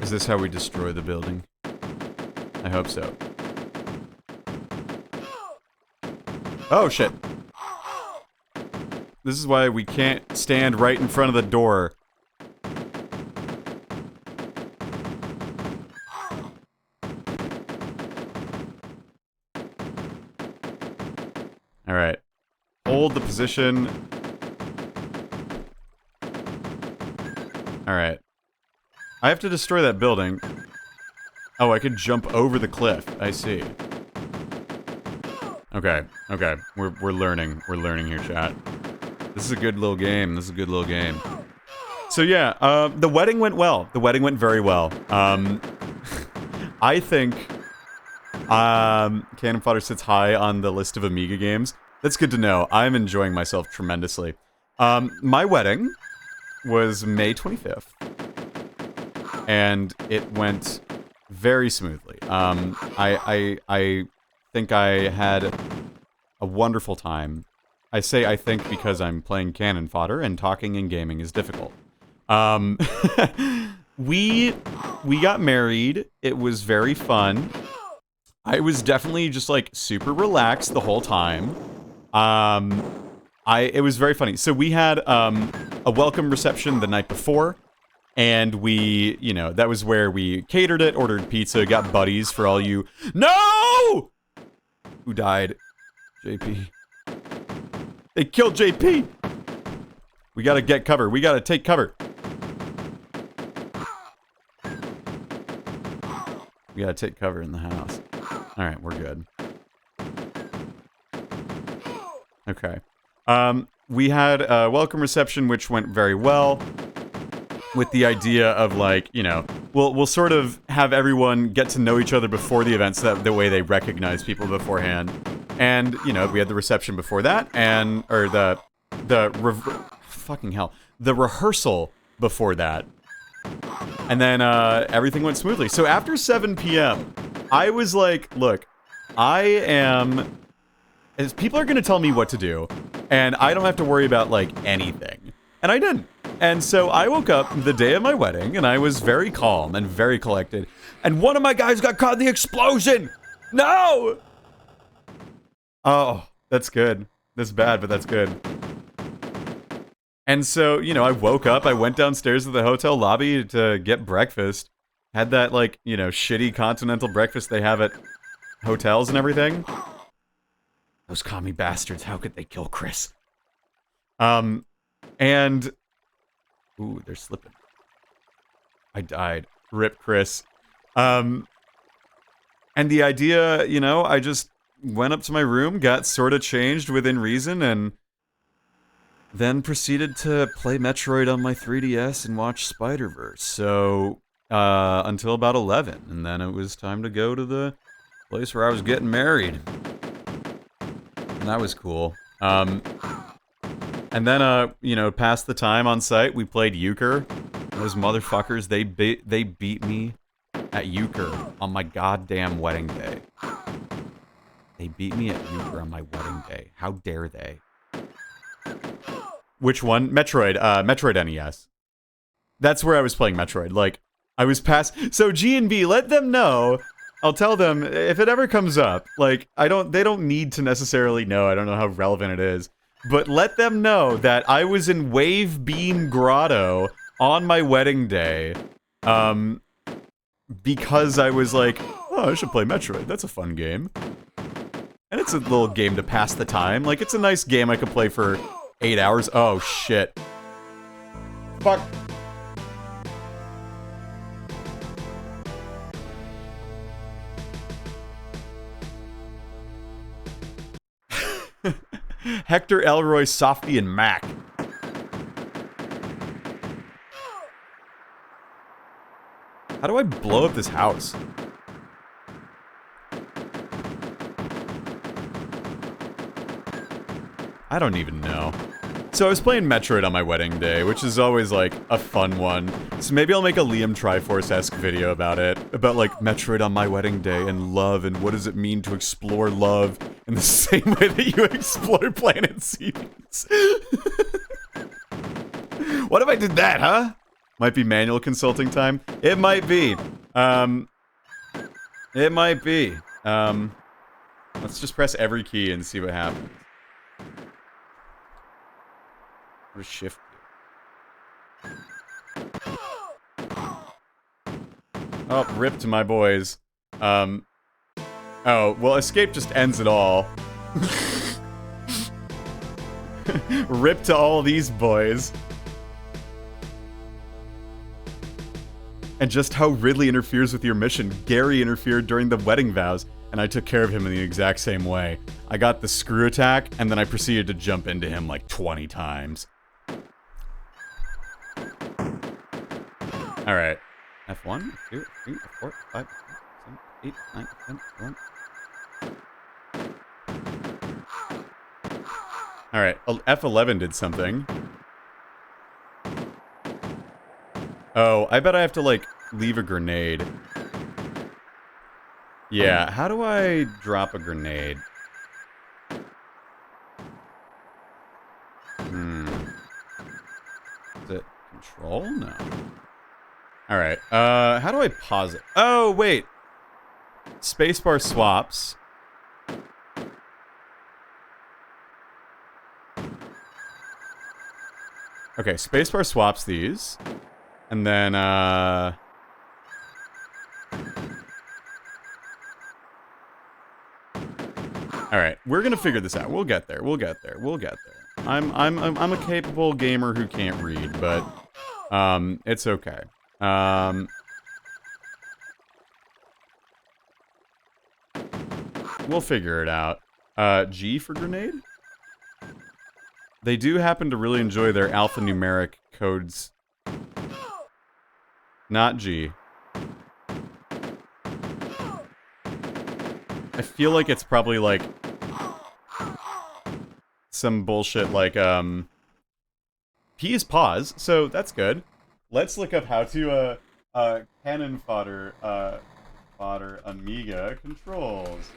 Is this how we destroy the building? I hope so. Oh, shit. This is why we can't stand right in front of the door. Alright. Hold the position. Alright. I have to destroy that building. Oh, I could jump over the cliff. I see. Okay, okay. We're learning. We're learning here, chat. This is a good little game. This is a good little game. So yeah, the wedding went well. The wedding went very well. I think Cannon Fodder sits high on the list of Amiga games. That's good to know. I'm enjoying myself tremendously. My wedding was May 25th. And it went very smoothly. I think I had a wonderful time. I say I think because I'm playing Cannon Fodder and talking and gaming is difficult. We got married. It was very fun. I was definitely just like super relaxed the whole time. It was very funny. So we had a welcome reception the night before. And we, you know, that was where we catered it, ordered pizza, got buddies for all you... No! Who died? JP. They killed JP! We gotta get cover. We gotta take cover. We gotta take cover in the house. Alright, we're good. Okay. We had a welcome reception, which went very well. With the idea of, like, you know, we'll sort of have everyone get to know each other before the event, so that the way they recognize people beforehand. And, you know, we had the reception before that, and, or fucking hell, the rehearsal before that. And then, everything went smoothly. So after 7 p.m., I was like, look, people are gonna tell me what to do, and I don't have to worry about, like, anything. And I didn't. And so I woke up the day of my wedding, and I was very calm and very collected. And one of my guys got caught in the explosion! No! Oh, that's good. That's bad, but that's good. And so, you know, I woke up, I went downstairs to the hotel lobby to get breakfast. Had that, like, you know, shitty continental breakfast they have at hotels and everything. Those commie bastards, how could they kill Chris? And... Ooh, they're slipping. I died. Rip Chris. And the idea, you know, I just went up to my room, got sort of changed within reason, and then proceeded to play Metroid on my 3DS and watch Spider-Verse. So, until about 11. And then it was time to go to the place where I was getting married. And that was cool. And then, you know, past the time on site, we played euchre. Those motherfuckers, they beat me at euchre on my goddamn wedding day. They beat me at euchre on my wedding day. How dare they? Which one? Metroid, Metroid NES. That's where I was playing Metroid. Like, I was past... So, G&B, let them know I'll tell them if it ever comes up. Like, they don't need to necessarily know. I don't know how relevant it is. But let them know that I was in Wave Beam Grotto on my wedding day. Because I was like, oh, I should play Metroid. That's a fun game. And it's a little game to pass the time. Like, it's a nice game I could play for 8 hours. Oh, shit. Fuck. Hector, Elroy, Softy, and Mac. How do I blow up this house? I don't even know. So I was playing Metroid on my wedding day, which is always, like, a fun one. So maybe I'll make a Liam Triforce-esque video about it. About, like, Metroid on my wedding day and love and what does it mean to explore love in the same way that you explore Planet Seeds. What if I did that, huh? Might be manual consulting time. It might be. It might be. Let's just press every key and see what happens. What does shift do? Oh, rip to my boys. Oh, well, escape just ends it all. Rip to all these boys. And just how Ridley interferes with your mission. Gary interfered during the wedding vows, and I took care of him in the exact same way. I got the screw attack, and then I proceeded to jump into him like 20 times. Alright. F1, F2, F3, F4, F5, F6, F7, F8, F9, F10, F1. Alright, F11 did something. Oh, I bet I have to, like, leave a grenade. Yeah, how do I drop a grenade? Is it control? No. Alright, how do I pause it? Oh, wait! Spacebar swaps. Okay, spacebar swaps these. And then, alright, we're gonna figure this out. We'll get there. We'll get there. We'll get there. I'm a capable gamer who can't read, but it's okay. We'll figure it out. G for grenade? They do happen to really enjoy their alphanumeric codes. Not G. I feel like it's probably like some bullshit like P is pause, so that's good. Let's look up how to cannon fodder Amiga controls.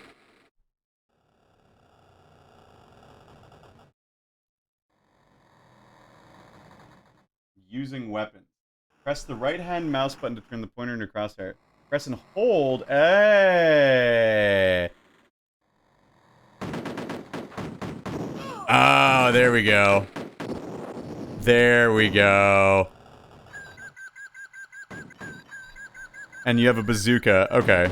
Using weapons. Press the right-hand mouse button to turn the pointer into crosshair. Press and hold. Hey. Oh, there we go. There we go. And you have a bazooka. Okay.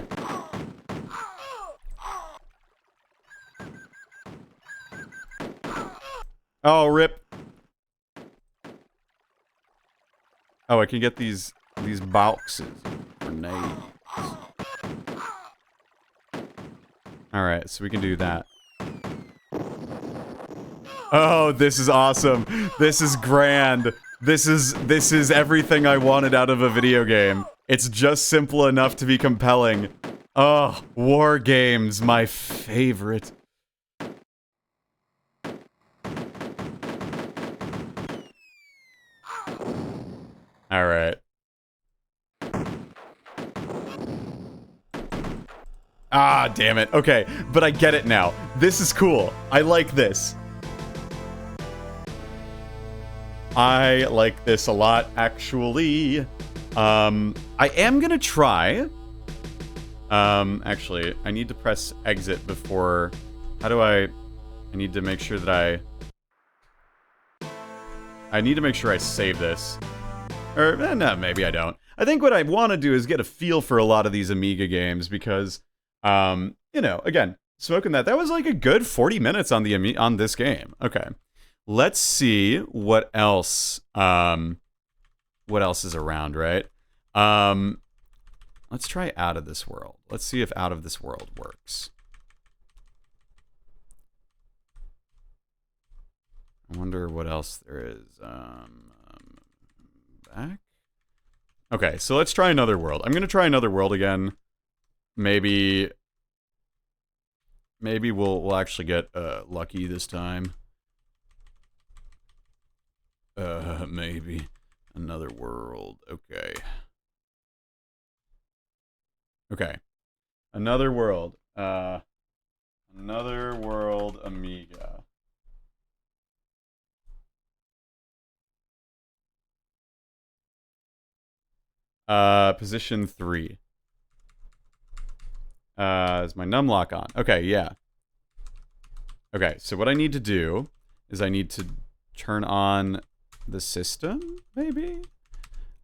Oh, rip. Oh, I can get these boxes. Grenades. Alright, so we can do that. Oh, this is awesome. This is grand. This is everything I wanted out of a video game. It's just simple enough to be compelling. Oh, war games, my favorite. Alright. Ah, damn it. Okay, but I get it now. This is cool. I like this. I like this a lot, actually. I am gonna try Actually, I need to press exit before... How do I... I need to make sure that I need to make sure I save this. Or, no, maybe I don't. I think what I want to do is get a feel for a lot of these Amiga games because, you know, again, smoking that was like a good 40 minutes on the on this game. Okay. Let's see what else is around, right? Let's try Out of This World. Let's see if Out of This World works. I wonder what else there is. Back? Okay, so let's try Another World. I'm gonna try Another World again. Maybe we'll actually get lucky this time. Maybe Another World. Okay. Okay. Another World. Another World Amiga. Position 3. Is my numlock on? Okay, yeah. Okay, so what I need to do is I need to turn on the system, maybe?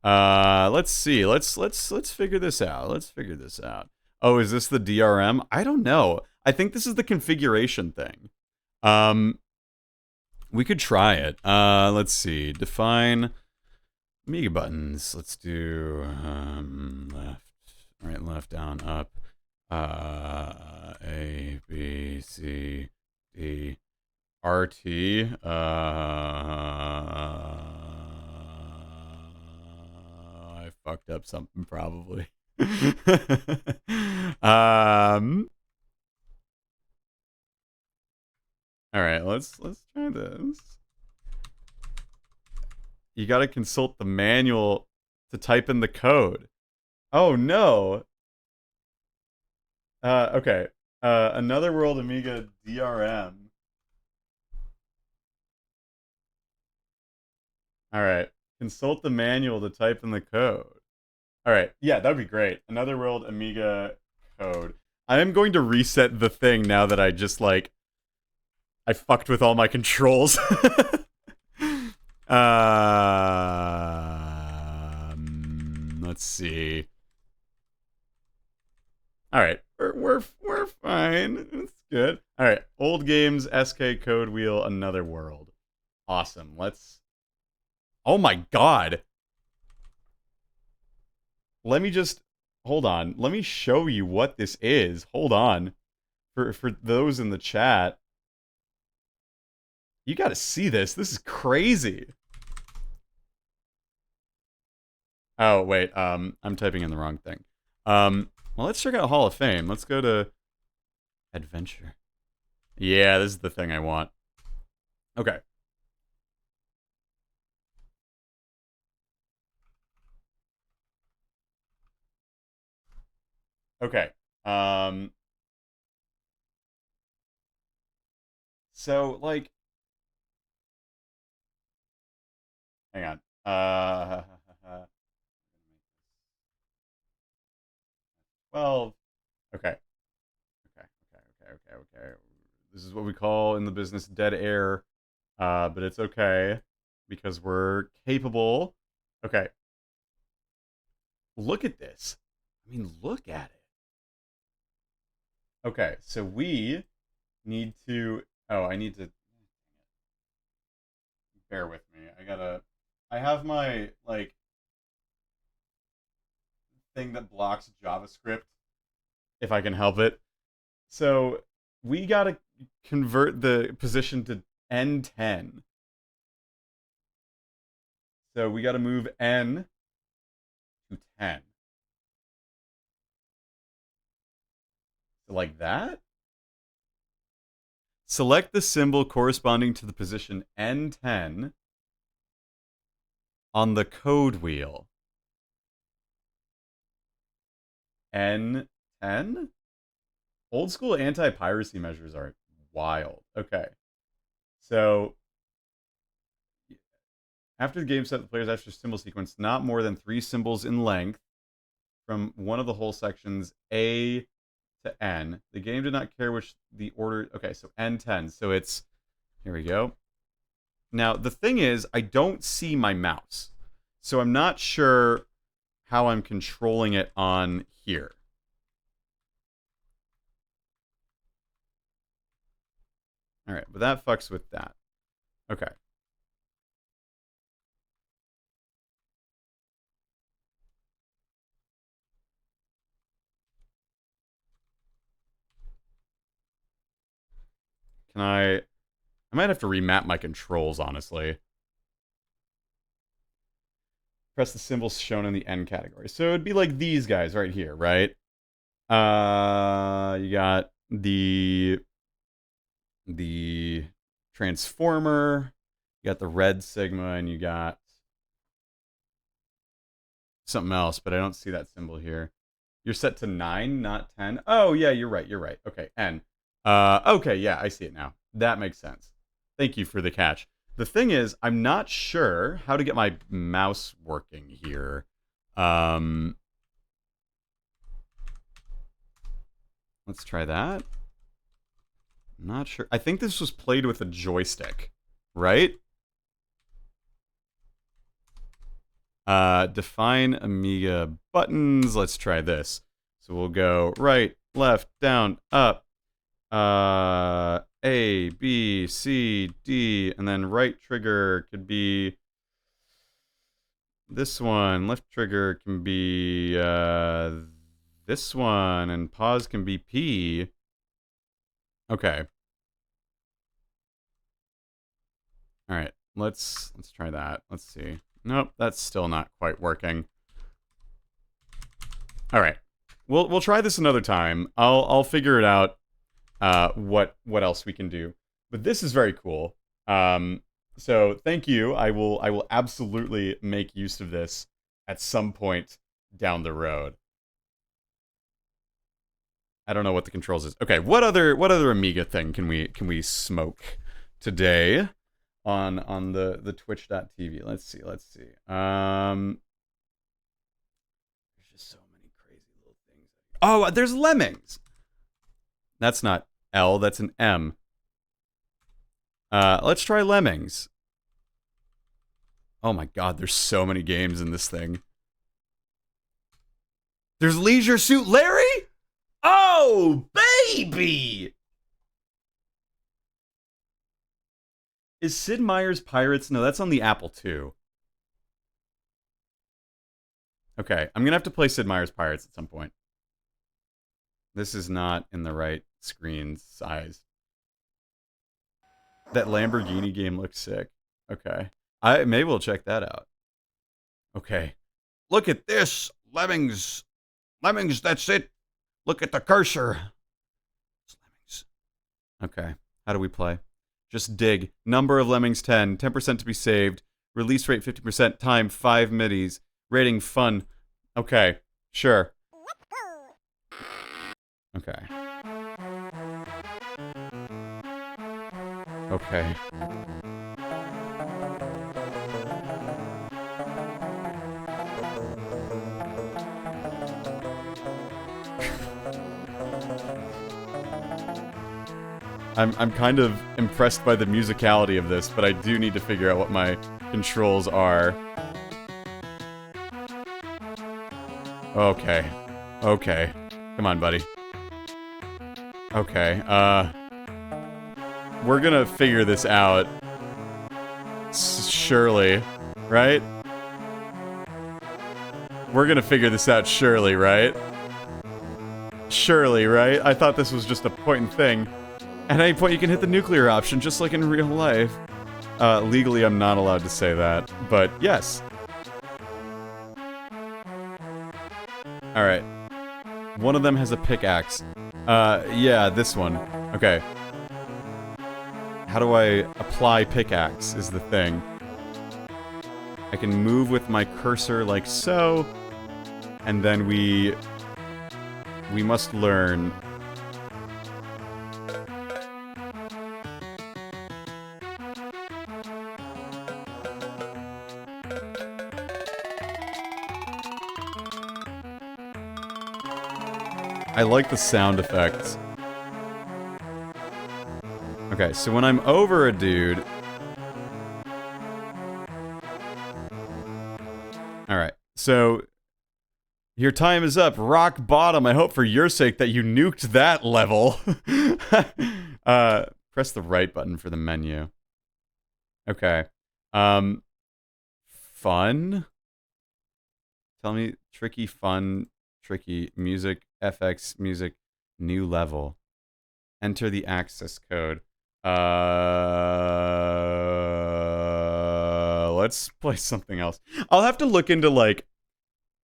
Let's see. Let's figure this out. Let's figure this out. Oh, is this the DRM? I don't know. I think this is the configuration thing. We could try it. Let's see. Define Amiga buttons. Let's do left, right, left, down, up. A, B, C, D, R, T. I fucked up something probably. All right, let's try this. You got to consult the manual to type in the code. Oh no. Okay. Another World Amiga DRM. All right. Consult the manual to type in the code. All right. Yeah, that'd be great. Another World Amiga code. I am going to reset the thing now that I just like I fucked with all my controls. Let's see. All right, we're fine. It's good. All right, old games, SK Code Wheel, Another World. Awesome. Let's. Oh my god. Let me just hold on. Let me show you what this is. Hold on. For those in the chat, you got to see this. This is crazy. Oh wait, I'm typing in the wrong thing. Well, let's check out Hall of Fame. Let's go to Adventure. Yeah, this is the thing I want. Okay. Okay. So like, hang on. 12. Okay. Okay. Okay. This is what we call in the business dead air. But it's okay because we're capable. Okay. Look at this. I mean, look at it. Okay, so we need to. Oh, I need to. Bear with me. I have my like thing that blocks JavaScript if I can help it. So we gotta convert the position to N10. So we gotta move N to 10. So like that. Select the symbol corresponding to the position N10 on the code wheel. N10? Old school anti-piracy measures are wild. Okay. So after the game set, the player's after symbol sequence not more than 3 symbols in length from one of the whole sections A to N. The game did not care which the order. Okay, so N10. So it's, here we go. Now, the thing is, I don't see my mouse. So I'm not sure how I'm controlling it on here. All right, but that fucks with that. Okay. Can I might have to remap my controls, honestly. Press the symbols shown in the N category. So it'd be like these guys right here, right? You got the transformer, you got the red sigma, and you got something else, but I don't see that symbol here. You're set to 9, not 10. Oh yeah, you're right. Okay, N. Okay, yeah, I see it now. That makes sense. Thank you for the catch. The thing is, I'm not sure how to get my mouse working here. Let's try that. I'm not sure. I think this was played with a joystick, right? Define Amiga buttons. Let's try this. So we'll go right, left, down, up. A, B, C, D, and then right trigger could be this one. Left trigger can be this one, and pause can be P. Okay. All right. Let's try that. Let's see. Nope, that's still not quite working. All right. We'll try this another time. I'll figure it out. What else we can do? But this is very cool. So thank you. I will absolutely make use of this at some point down the road. I don't know what the controls is. Okay, what other Amiga thing can we smoke today on the Twitch.tv? Let's see. There's just so many crazy little things. Oh, there's Lemmings. That's not L, that's an M. Let's try Lemmings. Oh my god, there's so many games in this thing. There's Leisure Suit Larry? Oh, baby! Is Sid Meier's Pirates? No, that's on the Apple II. Okay, I'm gonna have to play Sid Meier's Pirates at some point. This is not in the right screen size. That Lamborghini game looks sick. Okay. Maybe we'll check that out. Okay. Look at this! Lemmings! Lemmings, that's it! Look at the cursor! It's Lemmings. Okay. How do we play? Just dig. Number of Lemmings 10. 10% to be saved. Release rate 50%. Time 5 middies. Rating fun. Okay. Sure. Okay. Okay. I'm kind of impressed by the musicality of this, but I do need to figure out what my controls are. Okay. Okay. Come on, buddy. Okay, we're gonna figure this out. Surely, right? We're gonna figure this out surely, right? Surely, right? I thought this was just a point and thing. At any point you can hit the nuclear option, just like in real life. Legally I'm not allowed to say that, but yes. Alright. One of them has a pickaxe. Yeah, this one. Okay. How do I apply pickaxe is the thing. I can move with my cursor like so, and then we must learn. I like the sound effects. Okay, so when I'm over a dude... Alright, so... Your time is up. Rock bottom. I hope for your sake that you nuked that level. Press the right button for the menu. Okay. Fun? Tell me, tricky, fun, tricky, music, FX, music, new level. Enter the access code. Let's play something else. I'll have to look into, like,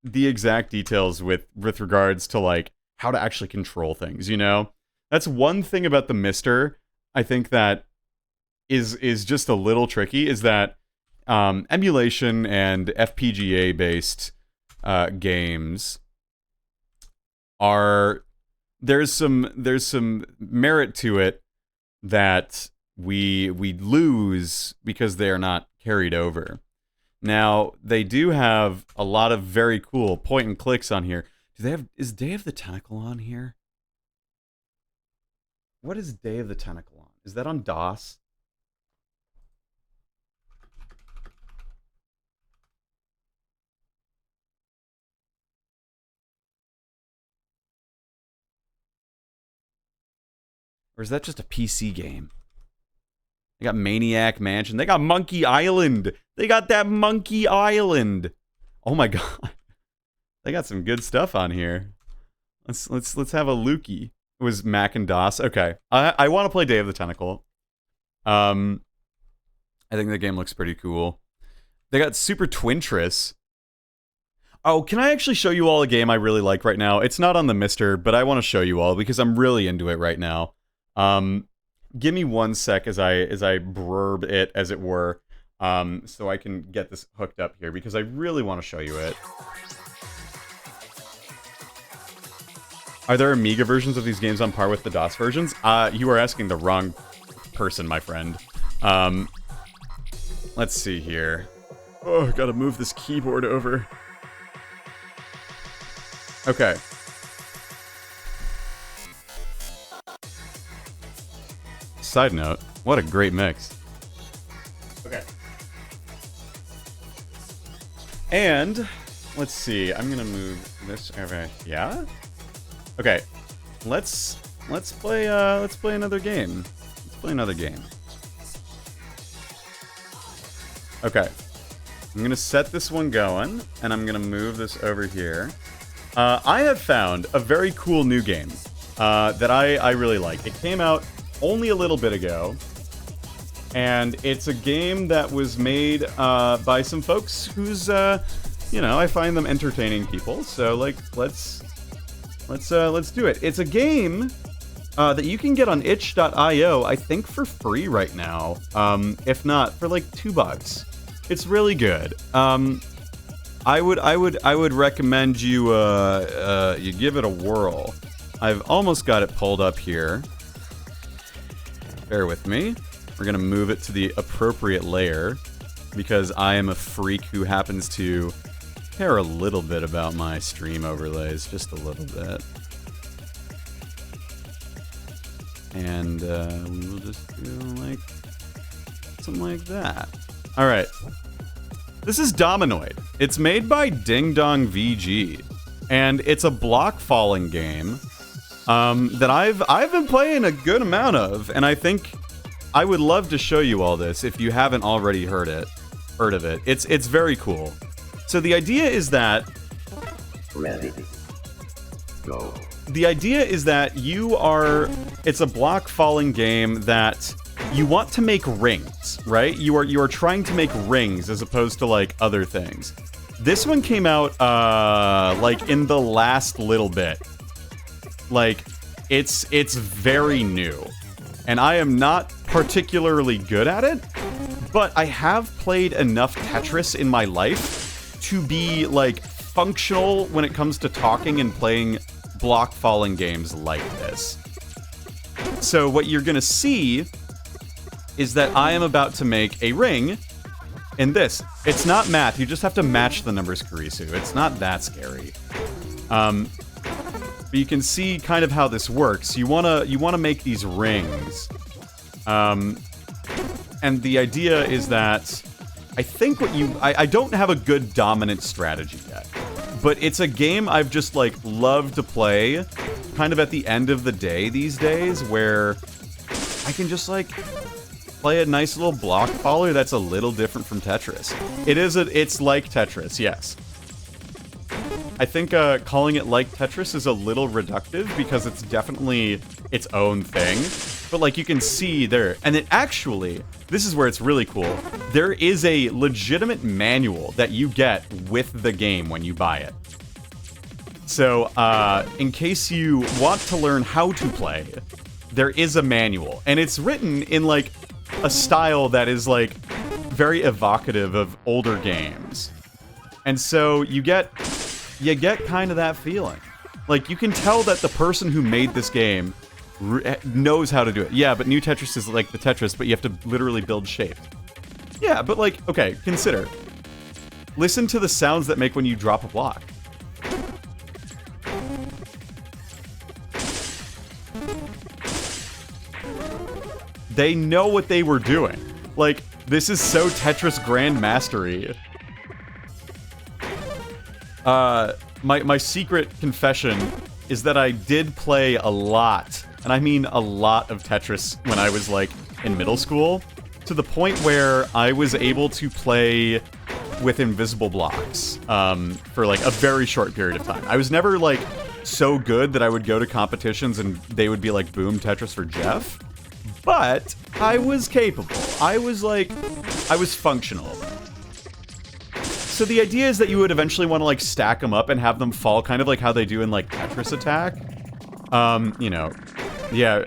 the exact details with regards to, like, how to actually control things, you know? That's one thing about the Mister, I think that is just a little tricky, is that emulation and FPGA-based games are... There's some merit to it that we lose because they are not carried over. Now, they do have a lot of very cool point and clicks on here. Is Day of the Tentacle on here? What is Day of the Tentacle on? Is that on DOS? Or is that just a PC game? They got Maniac Mansion. They got Monkey Island. They got that Monkey Island. Oh my god. They got some good stuff on here. Let's have a lookie. It was Mac and DOS. Okay. I want to play Day of the Tentacle. I think the game looks pretty cool. They got Super Twintris. Oh, can I actually show you all a game I really like right now? It's not on the Mister, but I want to show you all because I'm really into it right now. Give me one sec as I blurb it, as it were, so I can get this hooked up here, because I really want to show you it. Are there Amiga versions of these games on par with the DOS versions? You are asking the wrong person, my friend. Let's see here. Oh, gotta move this keyboard over. Okay. Side note, what a great mix. Okay. And let's see. I'm gonna move this over. Yeah. Okay. Let's play another game. Let's play another game. Okay. I'm gonna set this one going, and I'm gonna move this over here. I have found a very cool new game that I really like. It came out only a little bit ago, and it's a game that was made by some folks who's you know, I find them entertaining people. So like, let's do it. It's a game that you can get on itch.io, I think for free right now. If not, for like $2. It's really good. I would recommend you you give it a whirl. I've almost got it pulled up here. Bear with me. We're gonna move it to the appropriate layer because I am a freak who happens to care a little bit about my stream overlays, just a little bit. And we will just do like something like that. All right. This is Dominoid. It's made by Ding Dong VG, and it's a block falling game that I've been playing a good amount of, and I think I would love to show you all this if you haven't already heard of it. It's very cool. So the idea is that ready, go. The idea is that it's a block falling game that you want to make rings, right? You are trying to make rings as opposed to like other things. This one came out like in the last little bit. Like it's very new. And I am not particularly good at it, but I have played enough Tetris in my life to be like functional when it comes to talking and playing block falling games like this. So what you're gonna see is that I am about to make a ring in this. It's not math, you just have to match the numbers, Kurisu. It's not that scary. But you can see kind of how this works. You wanna make these rings. And the idea is that I think I don't have a good dominant strategy yet. But it's a game I've just, like, loved to play kind of at the end of the day these days, where I can just, like, play a nice little block follower that's a little different from Tetris. It's like Tetris, yes. I think calling it like Tetris is a little reductive because it's definitely its own thing. But, like, you can see there, and it actually, this is where it's really cool. There is a legitimate manual that you get with the game when you buy it. So, in case you want to learn how to play, there is a manual. And it's written in, like, a style that is, like, very evocative of older games. And so you get kind of that feeling. Like, you can tell that the person who made this game knows how to do it. Yeah, but New Tetris is like the Tetris, but you have to literally build shape. Yeah, but, like, okay, consider. Listen to the sounds that make when you drop a block. They know what they were doing. Like, this is so Tetris Grandmastery. My secret confession is that I did play a lot, and I mean a lot of Tetris when I was, like, in middle school, to the point where I was able to play with invisible blocks, for, like, a very short period of time. I was never, like, so good that I would go to competitions and they would be like, boom, Tetris for Jeff. But I was capable. I was functional. So the idea is that you would eventually want to, like, stack them up and have them fall kind of like how they do in, like, Tetris Attack. You know, yeah,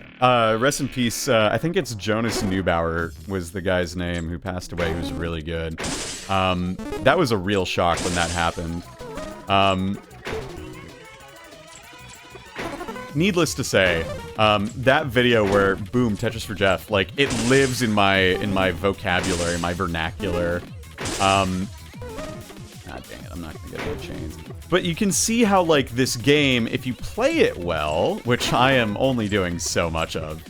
rest in peace, I think it's Jonas Neubauer was the guy's name who passed away, who's really good. That was a real shock when that happened. Needless to say, that video where, boom, Tetris for Jeff, like, it lives in my vocabulary, my vernacular. God dang it, I'm not gonna get any chains. But you can see how, like, this game, if you play it well, which I am only doing so much of,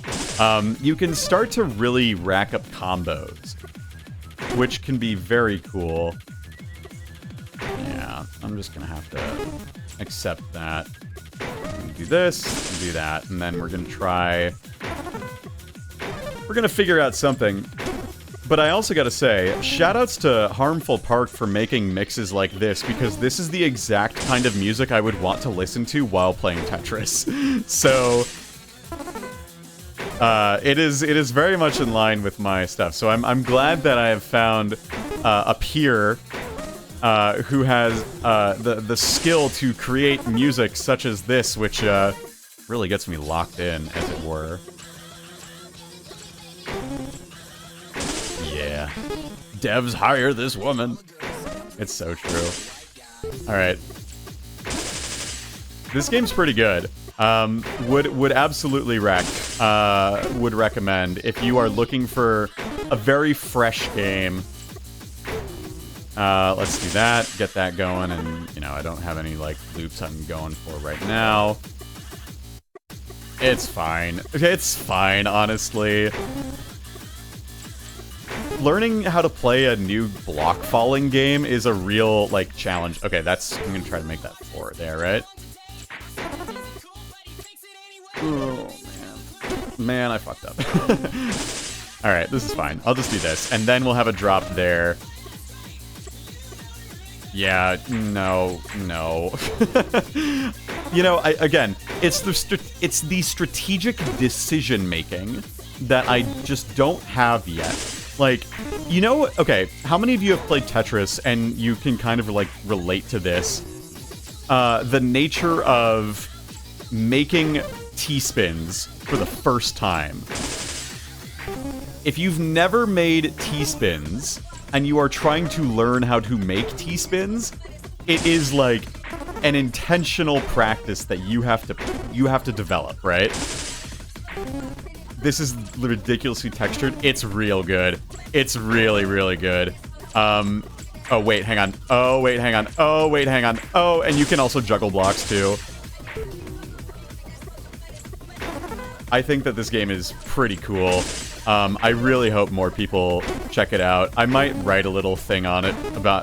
you can start to really rack up combos, which can be very cool. Yeah, I'm just gonna have to accept that. Do this, do that, and then we're gonna figure out something. But I also gotta say, shoutouts to Harmful Park for making mixes like this, because this is the exact kind of music I would want to listen to while playing Tetris. So, it is very much in line with my stuff. So I'm glad that I have found a peer who has the skill to create music such as this, which really gets me locked in, as it were. Yeah. Devs hire this woman. It's so true. Alright. This game's pretty good. Would absolutely would recommend if you are looking for a very fresh game. Let's do that, get that going, and, you know, I don't have any, like, loops I'm going for right now. It's fine. It's fine, honestly. Learning how to play a new block falling game is a real, like, challenge. Okay, I'm gonna try to make that 4 there, right? Oh, man. Man, I fucked up. Alright, this is fine. I'll just do this, and then we'll have a drop there. Yeah, no. You know, again, it's the strategic decision-making that I just don't have yet. Like, you know, okay, how many of you have played Tetris and you can kind of, like, relate to this? The nature of making T-spins for the first time. If you've never made T-spins and you are trying to learn how to make T-spins, it is like an intentional practice that you have to develop, right? This is ridiculously textured. It's real good. It's really, really good. Oh, wait, hang on. Oh, wait, hang on. Oh, wait, hang on. Oh, and you can also juggle blocks, too. I think that this game is pretty cool. I really hope more people check it out. I might write a little thing on it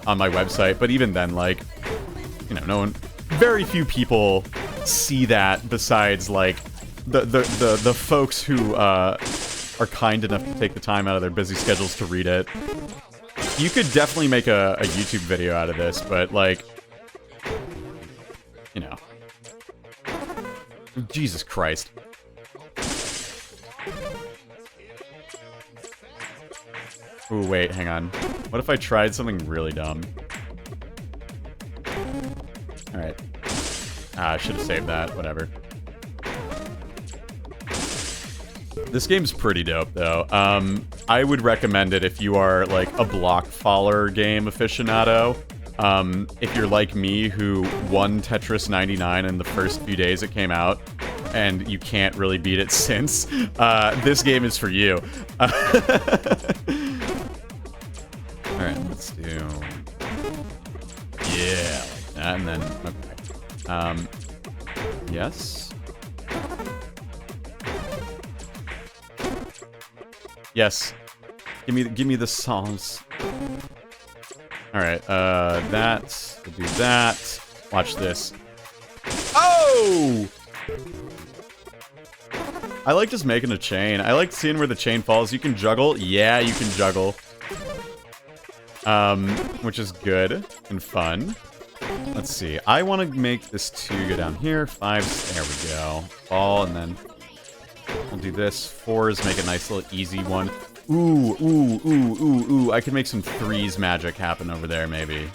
on my website, but even then, like, you know, very few people see that besides like the folks who are kind enough to take the time out of their busy schedules to read it. You could definitely make a YouTube video out of this, but like, you know, Jesus Christ. Ooh, wait, hang on. What if I tried something really dumb? Alright. I should have saved that. Whatever. This game's pretty dope, though. I would recommend it if you are, like, a block faller game aficionado. If you're like me, who won Tetris 99 in the first few days it came out, and you can't really beat it since, this game is for you. Alright, let's do... Yeah, like that, and then... Okay. Yes? Yes. Give me the songs. Alright, that... We'll do that. Watch this. Oh! I like just making a chain. I like seeing where the chain falls. You can juggle. Yeah, you can juggle. Which is good and fun. Let's see. I want to make this 2 go down here. 5, there we go. Ball, and then we'll do this. 4s, make a nice little easy one. Ooh, ooh, ooh, ooh, ooh. I could make some 3s magic happen over there, maybe.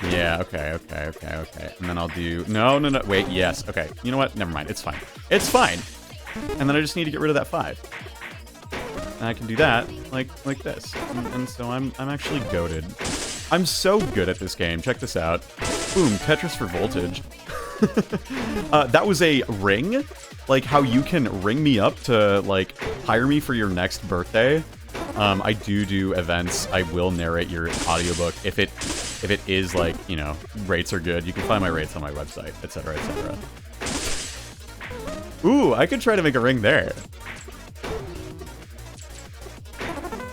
Yeah, okay, okay, okay, okay. And then I'll do... No, no, no. Wait, yes. Okay. You know what? Never mind. It's fine. It's fine. And then I just need to get rid of that 5. And I can do that, like this. And so I'm actually goated. I'm so good at this game. Check this out. Boom, Tetris for voltage. That was a ring. Like how you can ring me up to, like, hire me for your next birthday. I do events. I will narrate your audiobook if it is, like, you know, rates are good. You can find my rates on my website, etc., etc. Ooh, I could try to make a ring there.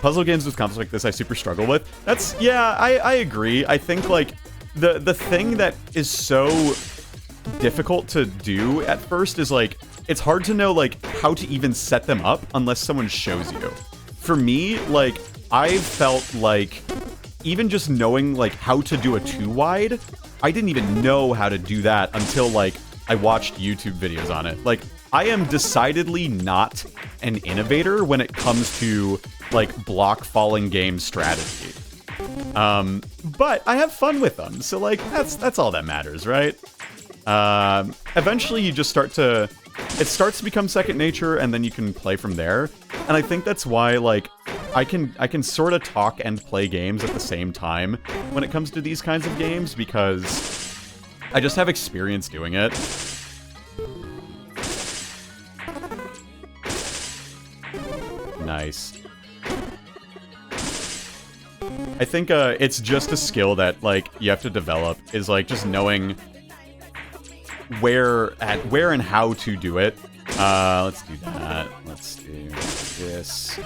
Puzzle games with conflict like this I super struggle with. That's, yeah, I agree. I think, like, the thing that is so difficult to do at first is, like, it's hard to know, like, how to even set them up unless someone shows you. For me, like, I felt like even just knowing, like, how to do a 2-wide, I didn't even know how to do that until, like, I watched YouTube videos on it. Like, I am decidedly not an innovator when it comes to, like, block falling game strategy. But I have fun with them, so, like, that's all that matters, right? Eventually you just it starts to become second nature, and then you can play from there. And I think that's why, like, I can sort of talk and play games at the same time when it comes to these kinds of games, because I just have experience doing it. Nice. I think it's just a skill that, like, you have to develop, is, like, just knowing where and how to do it. Let's do that. Let's do this.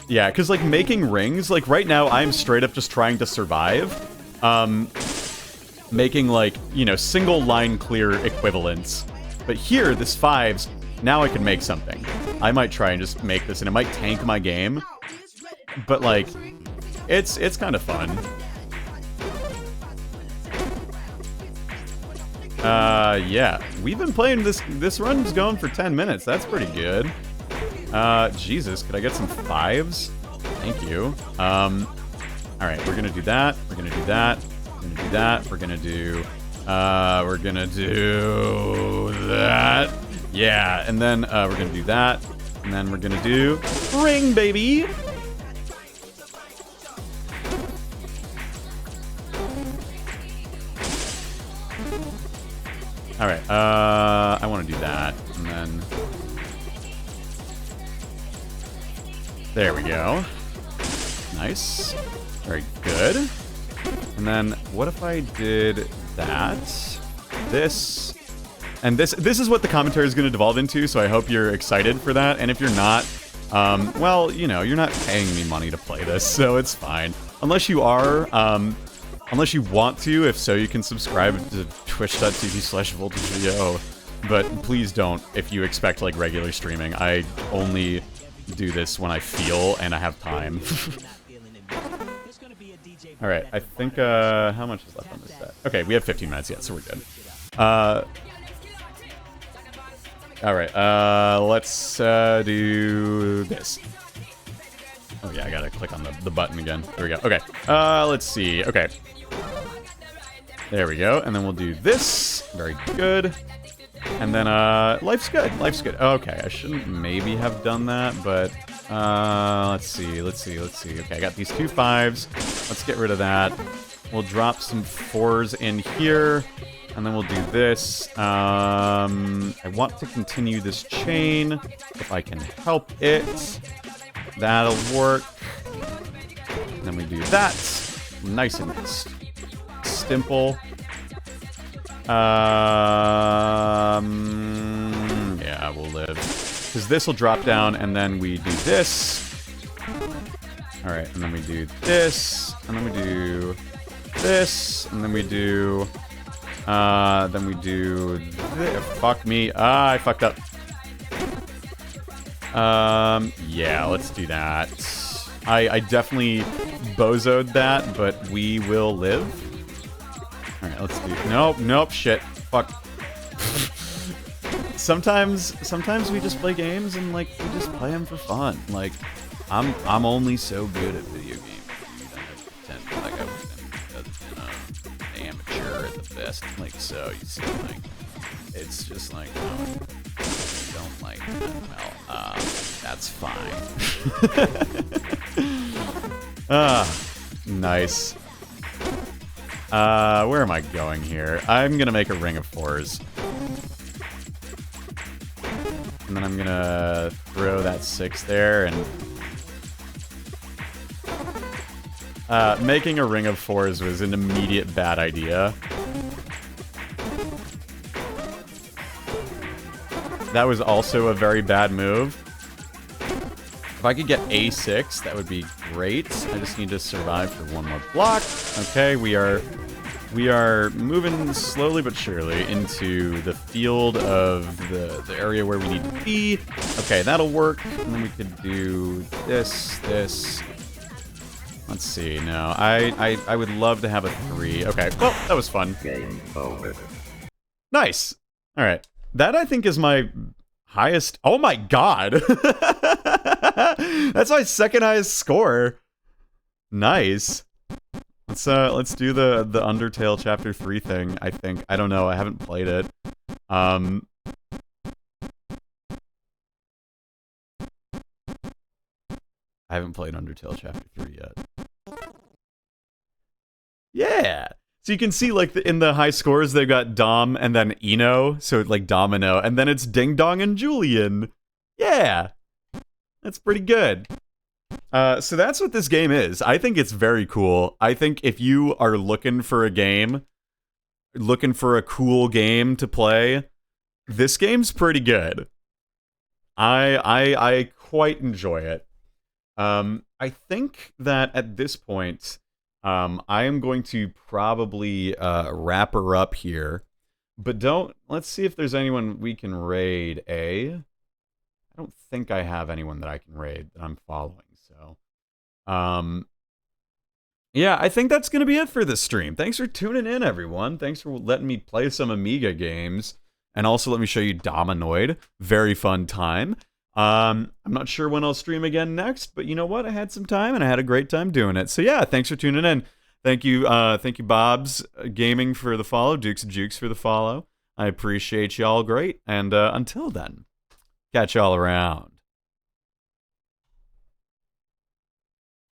Yeah, because, like, making rings, like, right now I'm straight up just trying to survive. Making, like, you know, single line clear equivalents. But here, this 5s, now I can make something. I might try and just make this, and it might tank my game. But, like, it's kind of fun. Yeah. We've been playing this run's going for 10 minutes. That's pretty good. Jesus, could I get some 5s? Thank you. Alright, we're gonna do that. We're gonna do that. We're gonna do that. We're gonna do that. Yeah, and then, we're gonna do that. And then we're gonna do ring, baby! Alright, I want to do that, and then... There we go. Nice. Very good. And then, what if I did that, this, And this is what the commentary is going to devolve into, so I hope you're excited for that. And if you're not, well, you know, you're not paying me money to play this, so it's fine. Unless you are, unless you want to, if so, you can subscribe to twitch.tv/voltagevideo. But please don't if you expect, like, regular streaming. I only do this when I feel and I have time. Alright, I think, how much is left on this set? Okay, we have 15 minutes yet, so we're good. Alright, let's, do this. Oh yeah, I gotta click on the button again. There we go. Okay, let's see. Okay. There we go, and then we'll do this. Very good. And then, life's good. Life's good. Okay, I shouldn't maybe have done that, but, let's see. Okay, I got these 2 5s. Let's get rid of that. We'll drop some 4s in here, and then we'll do this. I want to continue this chain, if I can help it. That'll work. And then we do that. Nice and simple. Yeah, we'll live. Because this will drop down, and then we do this. Alright, and then we do this. And then we do this. And then we do... Fuck me. I fucked up. Yeah, let's do that. I definitely bozoed that, but we will live. Alright, let's do... Nope, shit. Fuck. Sometimes we just play games and, like, we just play them for fun. Like, I'm only so good at video games, dude. I pretend like I was an amateur at the best. Like, so, you see, like, it's just like, oh, I don't like that. Well, that's fine. Nice. Where am I going here? I'm gonna make a ring of 4s. And then I'm gonna throw that 6 there, and... making a ring of 4s was an immediate bad idea. That was also a very bad move. If I could get A6, that would be great. I just need to survive for 1 more block. Okay, we are moving slowly but surely into the field of the area where we need to be. Okay, that'll work. And then we could do this. Let's see. No, I would love to have a 3. Okay, well, that was fun. Game over. Nice. All right. That, I think, is my highest... Oh my god! That's my second highest score. Nice. Let's do the Undertale Chapter 3 thing, I think. I don't know, I haven't played it. I haven't played Undertale Chapter 3 yet. Yeah! So you can see, like, in the high scores, they've got Dom and then Eno, so like Domino, and then it's Ding Dong and Julian. Yeah! That's pretty good. So that's what this game is. I think it's very cool. I think if you are looking for a game, looking for a cool game to play, this game's pretty good. I quite enjoy it. I think that at this point, I am going to probably wrap her up here. But let's see if there's anyone we can raid, I don't think I have anyone that I can raid that I'm following, so. Yeah, I think that's going to be it for this stream. Thanks for tuning in, everyone. Thanks for letting me play some Amiga games. And also let me show you Dominoid. Very fun time. I'm not sure when I'll stream again next, but you know what? I had some time and I had a great time doing it. So yeah, thanks for tuning in. Thank you Bob's Gaming for the follow, Dukes and Jukes for the follow. I appreciate y'all great. And until then, catch y'all around.